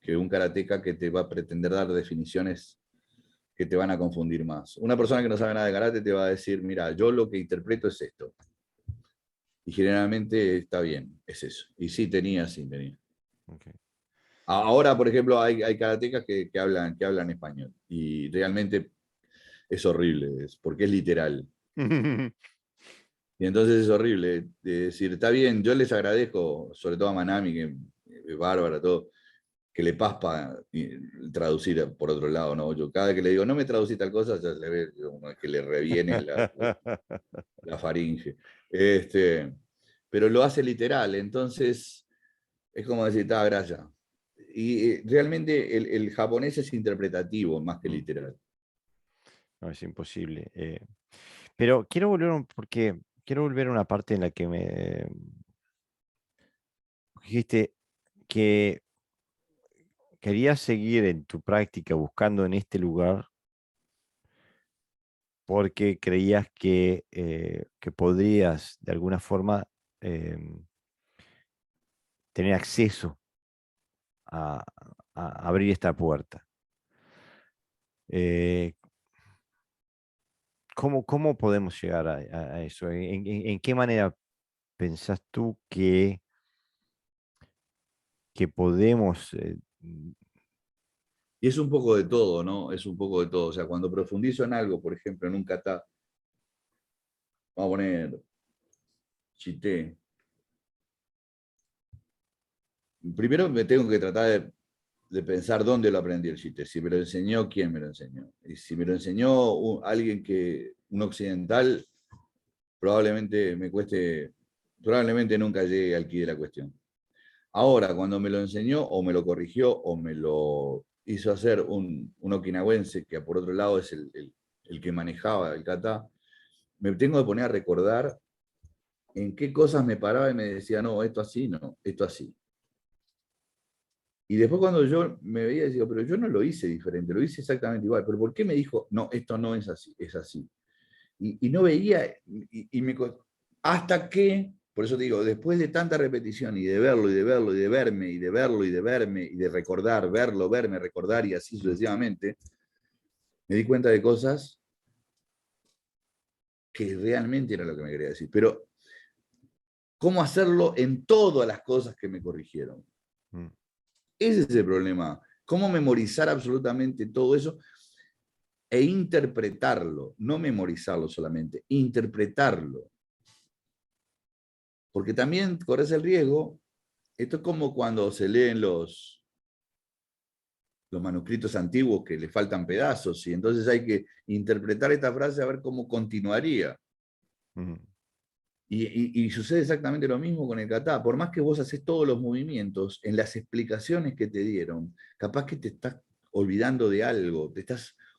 que un karateka que te va a pretender dar definiciones que te van a confundir más. Una persona que no sabe nada de karate te va a decir, mira, yo lo que interpreto es esto. Y generalmente está bien, es eso. Y sí tenía. Ok. Ahora, por ejemplo, hay karatecas que hablan español. Y realmente es horrible, porque es literal. Y entonces es horrible. Es decir, está bien, yo les agradezco, sobre todo a Manami, que es bárbara, todo. que le paspa traducir por otro lado, ¿no? Yo cada vez que le digo, no me traducí tal cosa, ya le ve como que le reviene la faringe. Pero lo hace literal, entonces es como decir, está, graya. Y realmente el japonés es interpretativo más que literal. No, es imposible. Pero quiero volver, porque quiero volver a una parte en la que me dijiste que querías seguir en tu práctica buscando en este lugar porque creías que podrías de alguna forma tener acceso a, a abrir esta puerta. Eh, ¿Cómo podemos llegar a eso? ¿En qué manera pensás tú que podemos? Y es un poco de todo, ¿no? Es un poco de todo. O sea, cuando profundizo en algo, por ejemplo, en un kata, vamos a poner chité. Primero me tengo que tratar de pensar dónde lo aprendí el chiste. Si me lo enseñó, quién me lo enseñó. Y si me lo enseñó alguien un occidental, probablemente me cueste, probablemente nunca llegue al quid de la cuestión. Ahora, cuando me lo enseñó o me lo corrigió o me lo hizo hacer un okinawense, que por otro lado es el que manejaba el kata, me tengo que poner a recordar en qué cosas me paraba y me decía, no, esto así, no, esto así. Y después cuando yo me veía, decía, pero yo no lo hice diferente, lo hice exactamente igual. ¿Pero por qué me dijo, no, esto no es así, es así? Y no veía, hasta que, por eso te digo, después de tanta repetición y de verlo y de verlo y de verme y de verlo y de verme y de recordar, verlo, verme, recordar y así sucesivamente, me di cuenta de cosas que realmente era lo que me quería decir. Pero, ¿cómo hacerlo en todas las cosas que me corrigieron? Mm, Ese es el problema. ¿Cómo memorizar absolutamente todo eso e interpretarlo? No memorizarlo solamente, interpretarlo. Porque también corres el riesgo, esto es como cuando se leen los manuscritos antiguos que le faltan pedazos y entonces hay que interpretar esta frase a ver cómo continuaría. mm. Y sucede exactamente lo mismo con el kata. Por más que vos haces todos los movimientos, en las explicaciones que te dieron, capaz que te estás olvidando de algo,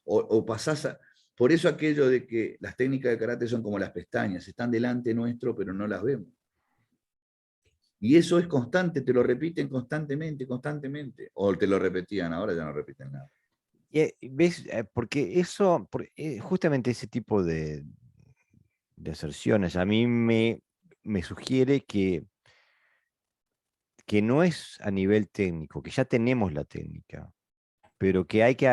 o pasás a... Por eso aquello de que las técnicas de karate son como las pestañas, están delante nuestro, pero no las vemos. Y eso es constante, te lo repiten constantemente, constantemente. O te lo repetían, ahora ya no repiten nada. ¿Ves? Porque eso, justamente ese tipo de aserciones, a mí me sugiere que no es a nivel técnico, que ya tenemos la técnica, pero que hay que,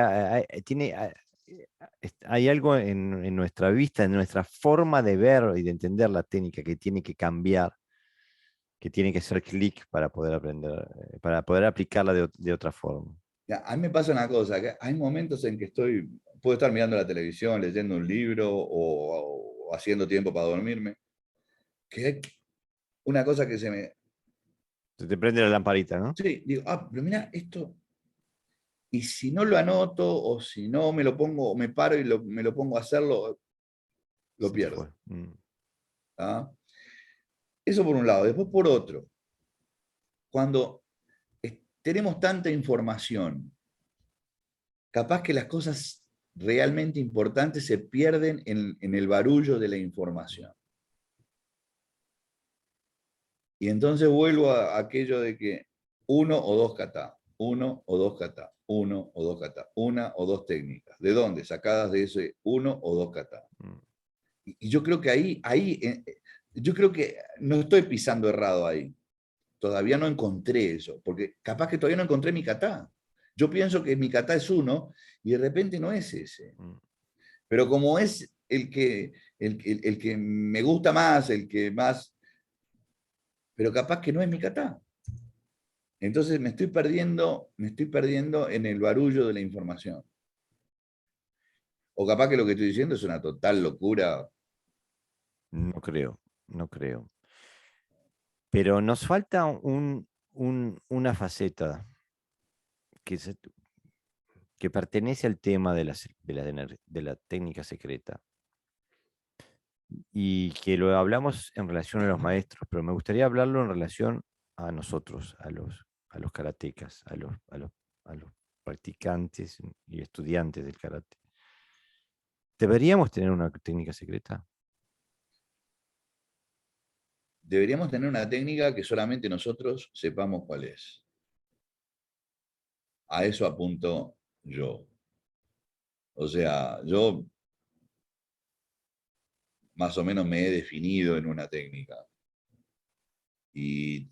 hay algo en nuestra vista, en nuestra forma de ver y de entender la técnica que tiene que cambiar, que tiene que hacer clic para poder aprender, para poder aplicarla de otra forma. Ya, a mí me pasa una cosa, que hay momentos en que puedo estar mirando la televisión, leyendo un libro o haciendo tiempo para dormirme, que hay una cosa que se me... Se te prende la lamparita, ¿no? Sí, digo, pero mira, esto, y si no lo anoto o si no me lo pongo, me paro y me lo pongo a hacerlo, lo Se te fue. pierdo. ¿Ah? Eso por un lado. Después por otro, cuando tenemos tanta información, capaz que las cosas realmente importantes se pierden en el barullo de la información. Y entonces vuelvo a aquello de que uno o dos kata, uno o dos kata, uno o dos kata, una o dos técnicas. ¿De dónde? Sacadas de ese uno o dos kata. Y yo creo que yo creo que no estoy pisando errado ahí. Todavía no encontré eso, porque capaz que todavía no encontré mi kata. Yo pienso que mi kata es uno y de repente no es ese. Pero como es el que me gusta más, el que más, pero capaz que no es mi kata. Entonces me estoy perdiendo en el barullo de la información. O capaz que lo que estoy diciendo es una total locura. No creo, no creo. Pero nos falta una faceta que pertenece al tema de la técnica secreta y que lo hablamos en relación a los maestros, pero me gustaría hablarlo en relación a nosotros, a los karatecas, a los practicantes y estudiantes del karate. ¿Deberíamos tener una técnica secreta? Deberíamos tener una técnica que solamente nosotros sepamos cuál es. A eso apunto yo. O sea, yo más o menos me he definido en una técnica y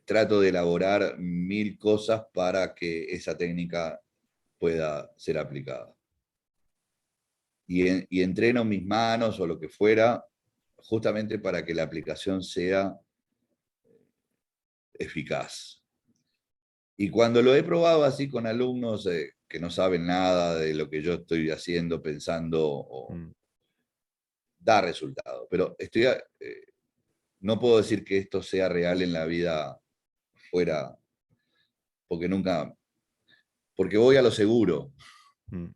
trato de elaborar 1000 cosas para que esa técnica pueda ser aplicada. Y entreno mis manos o lo que fuera justamente para que la aplicación sea eficaz. Y cuando lo he probado así con alumnos que no saben nada de lo que yo estoy haciendo, pensando, da resultado. Pero no puedo decir que esto sea real en la vida fuera, porque voy a lo seguro. Mm,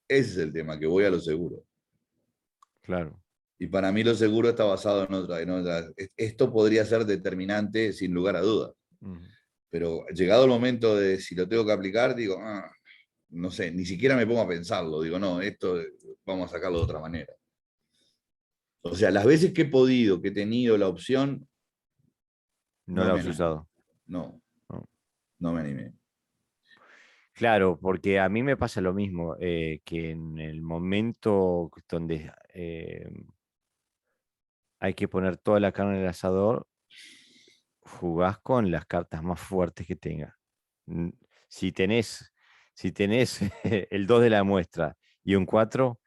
Ese es el tema, que voy a lo seguro. claro. Y para mí lo seguro está basado en otra. Esto podría ser determinante sin lugar a dudas. Pero llegado el momento de si lo tengo que aplicar, digo, no sé, ni siquiera me pongo a pensarlo. Digo, no, esto vamos a sacarlo de otra manera. O sea, las veces que he podido, que he tenido la opción, No no lo me has animé. usado. No, No. no me animé. Claro, porque a mí me pasa lo mismo, que en el momento donde hay que poner toda la carne en el asador, jugás con las cartas más fuertes que tengas. Mm, Si tenés, si tenés el 2 de la muestra y un 4,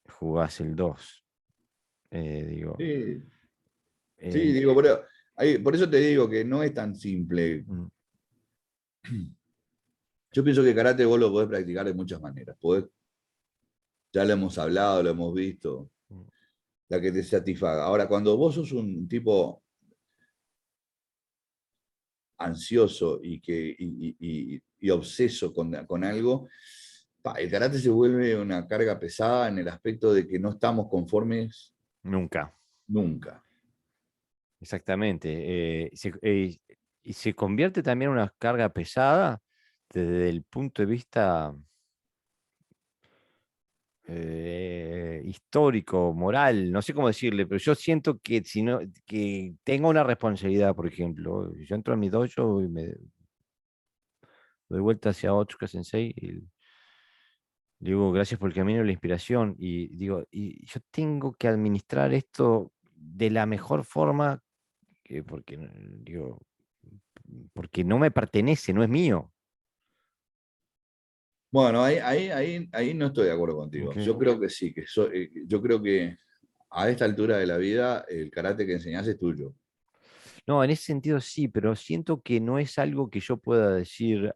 jugás el 2. Digo, Sí, sí, eh, digo, por eso te digo que no es tan simple. mm, Yo pienso que karate vos lo podés practicar de muchas maneras. Ya lo hemos hablado, lo hemos visto, mm, la que te satisfaga. Ahora, cuando vos sos un tipo ansioso y obseso con algo, el karate se vuelve una carga pesada en el aspecto de que no estamos conformes nunca, nunca. exactamente. Y se convierte también en una carga pesada desde el punto de vista histórico, moral, no sé cómo decirle, pero yo siento que si no, que tengo una responsabilidad, por ejemplo, yo entro a mi dojo y me doy vuelta hacia Otsuka Sensei y digo, gracias por el camino y la inspiración, y digo, y yo tengo que administrar esto de la mejor forma, porque, digo, porque no me pertenece, no es mío. Bueno, ahí no estoy de acuerdo contigo. Ok. Yo creo que sí, yo creo que a esta altura de la vida el karate que enseñás es tuyo. No, en ese sentido sí, pero siento que no es algo que yo pueda decir,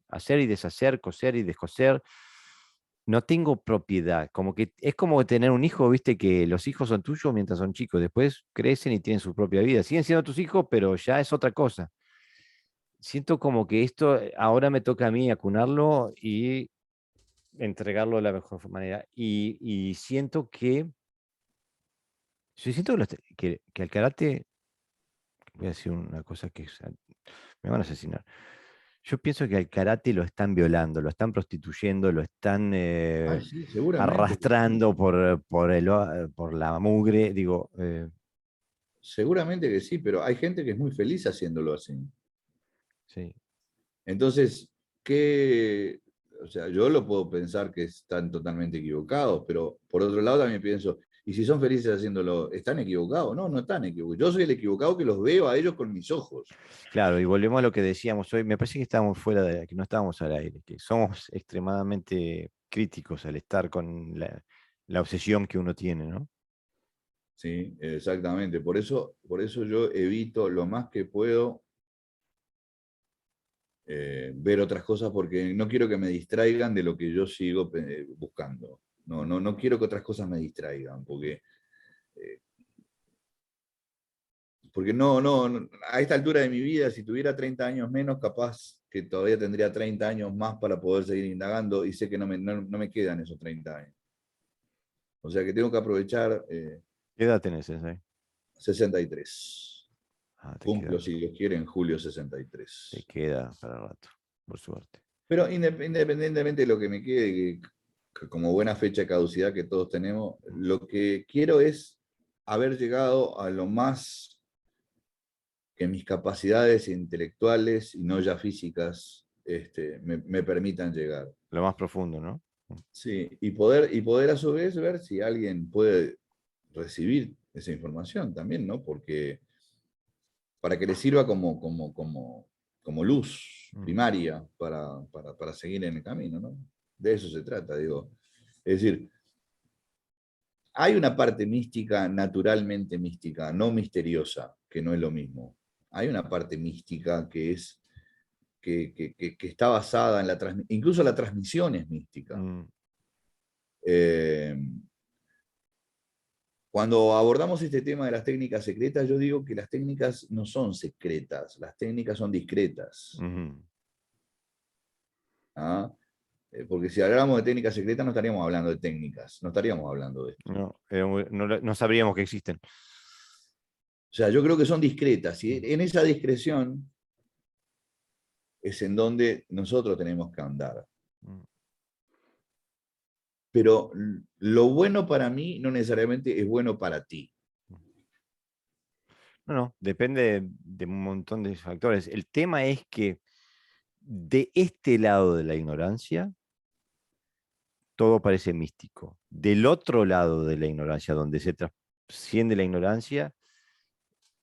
hacer y deshacer, coser y descoser. No tengo propiedad, como que es como tener un hijo, viste que los hijos son tuyos mientras son chicos, después crecen y tienen su propia vida. Siguen siendo tus hijos, pero ya es otra cosa. Siento como que esto ahora me toca a mí acunarlo y entregarlo de la mejor manera. Y siento que, yo siento que al karate, voy a decir una cosa me van a asesinar. Yo pienso que al karate lo están violando, lo están prostituyendo, lo están Ah, sí, seguramente que sí. arrastrando por la mugre. Digo, Seguramente que sí, pero hay gente que es muy feliz haciéndolo así. sí. Entonces, ¿qué? O sea, yo lo puedo pensar que están totalmente equivocados, pero por otro lado también pienso, y si son felices haciéndolo, ¿están equivocados? No, no están equivocados. Yo soy el equivocado que los veo a ellos con mis ojos. Claro, y volvemos a lo que decíamos hoy. Me parece que estábamos que no estábamos al aire, que somos extremadamente críticos al estar con la obsesión que uno tiene, ¿no? Sí, exactamente. Por eso yo evito lo más que puedo ver otras cosas porque no quiero que me distraigan de lo que yo sigo buscando. No quiero que otras cosas me distraigan, porque porque a esta altura de mi vida, si tuviera 30 años menos, capaz que todavía tendría 30 años más para poder seguir indagando y sé que no me quedan esos 30 años. O sea que tengo que aprovechar ¿Qué edad tenés, Sensei? 63. Ah, Cumplo, si Dios quiere, en julio te 63. queda para rato, por suerte. Pero independientemente de lo que me quede, que como buena fecha de caducidad que todos tenemos, lo que quiero es haber llegado a lo más que mis capacidades intelectuales y no ya físicas me permitan llegar. Lo más profundo, ¿no? Sí, y poder a su vez ver si alguien puede recibir esa información también, ¿no? Porque para que le sirva como luz primaria para seguir en el camino, ¿no? De eso se trata, digo. Es decir, hay una parte mística, naturalmente mística, no misteriosa, que no es lo mismo. Hay una parte mística que es que está basada en incluso la transmisión es mística. Mm. Eh, Cuando abordamos este tema de las técnicas secretas, yo digo que las técnicas no son secretas, las técnicas son discretas. Ujú. ¿Ah? Porque si habláramos de técnicas secretas no estaríamos hablando de técnicas, no estaríamos hablando de esto. No, no sabríamos que existen. O sea, yo creo que son discretas y en esa discreción es en donde nosotros tenemos que andar. Mm. Pero lo bueno para mí no necesariamente es bueno para ti. No, depende de un montón de factores. El tema es que de este lado de la ignorancia, todo parece místico. Del otro lado de la ignorancia, donde se trasciende la ignorancia,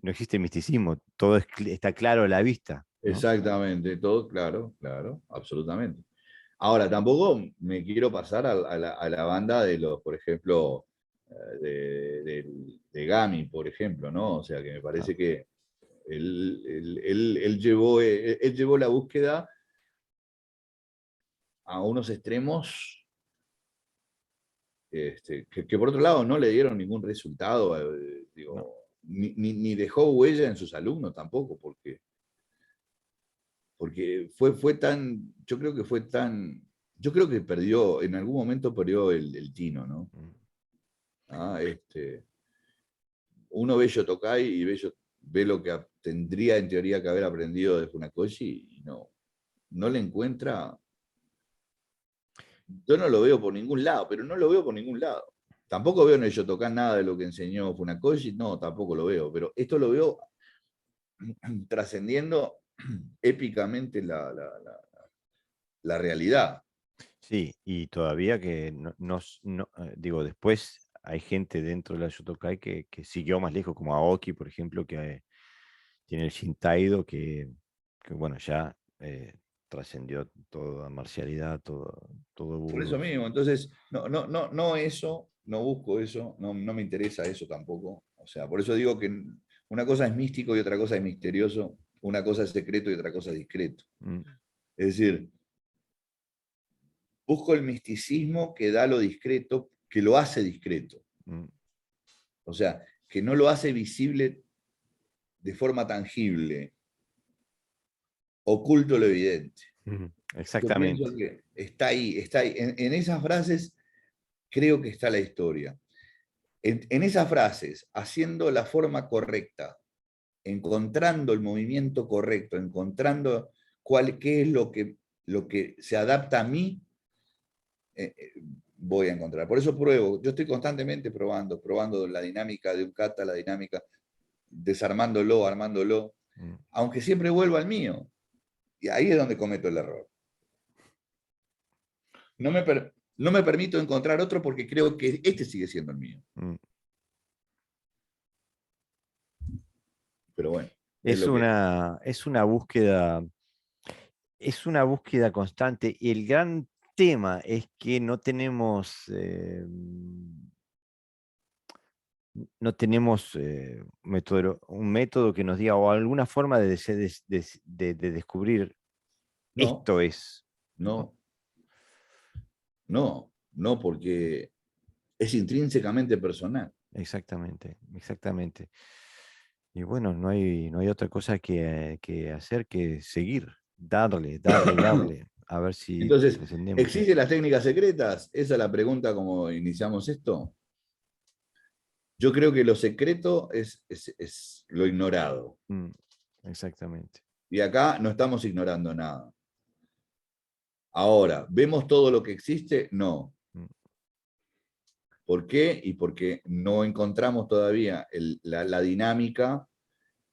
no existe misticismo, todo está claro a la vista, ¿no? Exactamente, todo claro, claro, absolutamente. Ahora, tampoco me quiero pasar a la banda de los, por ejemplo, de Gami, por ejemplo, ¿no? O sea, que me Ah, parece que él llevó la búsqueda a unos extremos que por otro lado no le dieron ningún resultado, no. digo, ni dejó huella en sus alumnos tampoco, porque yo creo que perdió, en algún momento perdió el tino, ¿no? Mm. Ah, uno ve Yotokai y ve lo que tendría en teoría que haber aprendido de Funakoshi y no le encuentra. Yo no lo veo por ningún lado, pero no lo veo por ningún lado. Tampoco veo en el Shotokan nada de lo que enseñó Funakoshi, no, tampoco lo veo, pero esto lo veo trascendiendo épicamente la realidad. Sí, y todavía que digo, después hay gente dentro de la Shotokai que siguió más lejos, como Aoki, por ejemplo, que tiene el Shintaido, que bueno, ya trascendió toda marcialidad, todo Por eso budo. mismo, entonces, no eso, no busco eso, no me interesa eso tampoco. O sea, por eso digo que una cosa es místico y otra cosa es misterioso, una cosa es secreto y otra cosa es discreto. Mm. Es decir, busco el misticismo que da lo discreto, que lo hace discreto. Mm. O sea, que no lo hace visible de forma tangible, oculto lo evidente. Yo pienso Exactamente. que está ahí, está ahí. En esas frases creo que está la historia. En esas frases, haciendo la forma correcta, encontrando el movimiento correcto, encontrando qué es lo que se adapta a mí, voy a encontrar. Por eso pruebo, yo estoy constantemente probando la dinámica de un kata, la dinámica, desarmándolo, armándolo, Mm. aunque siempre vuelvo al mío. Y ahí es donde cometo el error. No me permito encontrar otro porque creo que este sigue siendo el mío. Mm. Pero bueno, es lo que... Es una búsqueda constante y el gran tema es que no tenemos un método que nos diga o alguna forma de descubrir No, esto es, ¿no? no, no, porque es intrínsecamente personal. Exactamente, exactamente. Y bueno, no hay otra cosa que hacer que seguir, darle, a ver si Entonces, trascendemos ¿existen esto. las técnicas secretas? Esa es la pregunta como iniciamos esto. Yo creo que lo secreto es lo ignorado. Mm, exactamente. Y acá no estamos ignorando nada. Ahora, ¿vemos todo lo que existe? No. Mm, ¿Por qué? Y porque no encontramos todavía la dinámica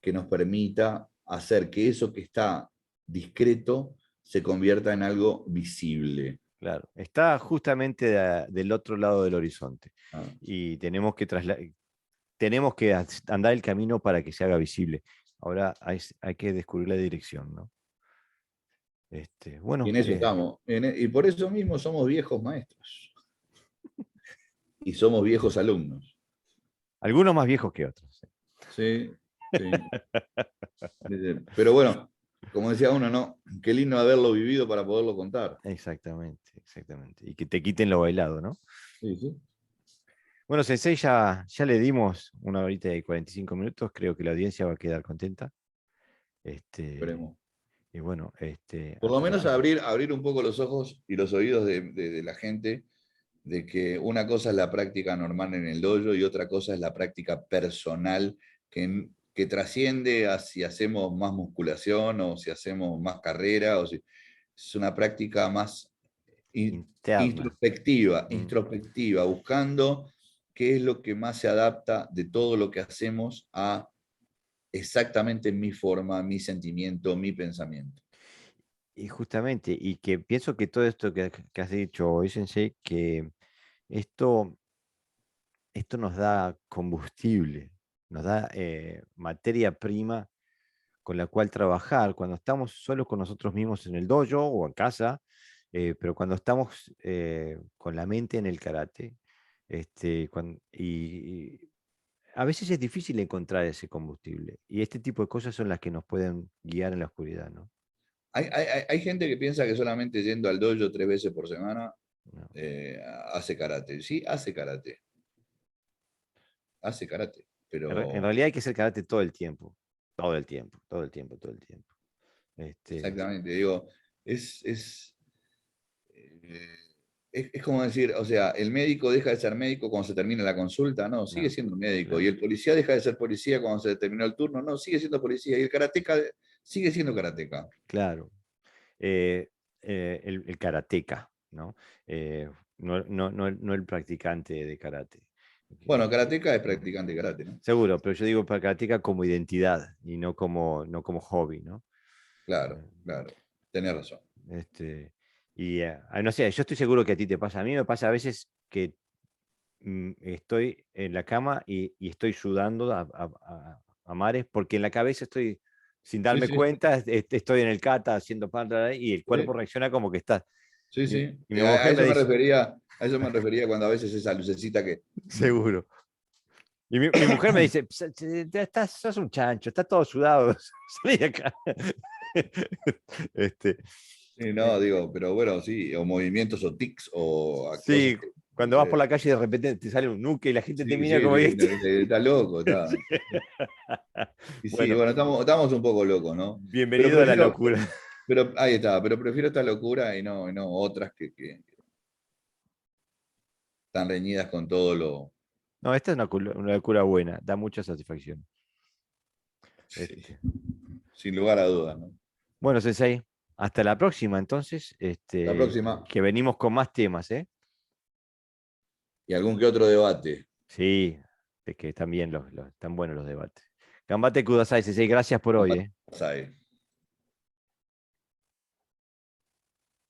que nos permita hacer que eso que está discreto se convierta en algo visible. claro, está justamente del otro lado del horizonte ¿No? y tenemos que andar el camino para que se haga visible. Ahora hay que descubrir la dirección, ¿no? Y Bueno, en eso estamos. Y por eso mismo somos viejos maestros. Y somos viejos alumnos. algunos más viejos que otros. Sí, sí. Pero bueno, como decía uno, ¿no? Qué lindo haberlo vivido para poderlo contar. Exactamente, exactamente. Y que te quiten lo bailado, ¿no? Sí, sí. Bueno, Sensei, ya le dimos 1 horita y 45 minutos. Creo que la audiencia va a quedar contenta. Este, Esperemos. y bueno, Por lo hasta la menos próxima. abrir un poco los ojos y los oídos de la gente de que una cosa es la práctica normal en el dojo y otra cosa es la práctica personal que trasciende a si hacemos más musculación o si hacemos más carrera o si es una práctica más Interna. Mm. introspectiva, buscando qué es lo que más se adapta de todo lo que hacemos a exactamente mi forma, mi sentimiento, mi pensamiento. Y justamente, y que pienso que todo esto que has dicho hoy, Sensei, que esto, esto nos da combustible, nos da materia prima con la cual trabajar cuando estamos solos con nosotros mismos en el dojo o en casa, pero cuando estamos con la mente en el karate, y a veces es difícil encontrar ese combustible. Y este tipo de cosas son las que nos pueden guiar en la oscuridad, ¿no? Hay gente que piensa que solamente yendo al dojo 3 veces por semana No. eh, hace karate. Sí, hace karate, En pero realidad hay que hacer karate todo el tiempo, todo el tiempo, todo el tiempo, todo el tiempo. Este, exactamente, digo, es, es, eh, es como decir, o sea, el médico deja de ser médico cuando se termina la consulta, no, sigue no, siendo médico, y claro, el policía deja de ser policía cuando se terminó el turno, no, sigue siendo policía, y el karateca sigue siendo karateca. claro. eh, el karateca, ¿no? No el practicante de karate. Bueno, Que- karateca es mm, practicante de karate, ¿no? Seguro, pero yo digo para karateca como identidad y no como hobby, ¿no? Claro, Eh, claro, tenés razón. no sé, yo estoy seguro que a ti te pasa. A mí me pasa a veces que estoy en la cama y estoy sudando a mares porque en la cabeza estoy, sin Sí, darme sí, cuenta, estoy en el kata haciendo pan y el cuerpo sí, reacciona como que está. sí, Y, sí. y mi mujer me dice, A eso me refería cuando a veces esa lucecita que... seguro. Y mi mujer me dice, sos un chancho, estás todo sudado, salí de acá. Este, Sí, eh, no, digo, pero bueno, sí, o movimientos o tics o cosas sí, que... cuando vas por la calle de repente te sale un nuque y la gente te Sí, mira sí, como sí, este. está loco, está. Y sí, Bueno, bueno, estamos un poco locos, ¿no? Pero bienvenido a la prefiero, locura. pero ahí está, pero prefiero esta locura y no otras que están reñidas con todo lo... No, esta es una locura buena, da mucha satisfacción. Sí, Este, sin lugar a dudas, ¿no? bueno, Sensei, hasta la próxima entonces, La próxima, que venimos con más temas, ¿eh? y algún que otro debate. Sí, de que están bien están buenos los debates. Gambate Kudasai, Sensei, gracias por hoy, ¿eh? ¿Sabe?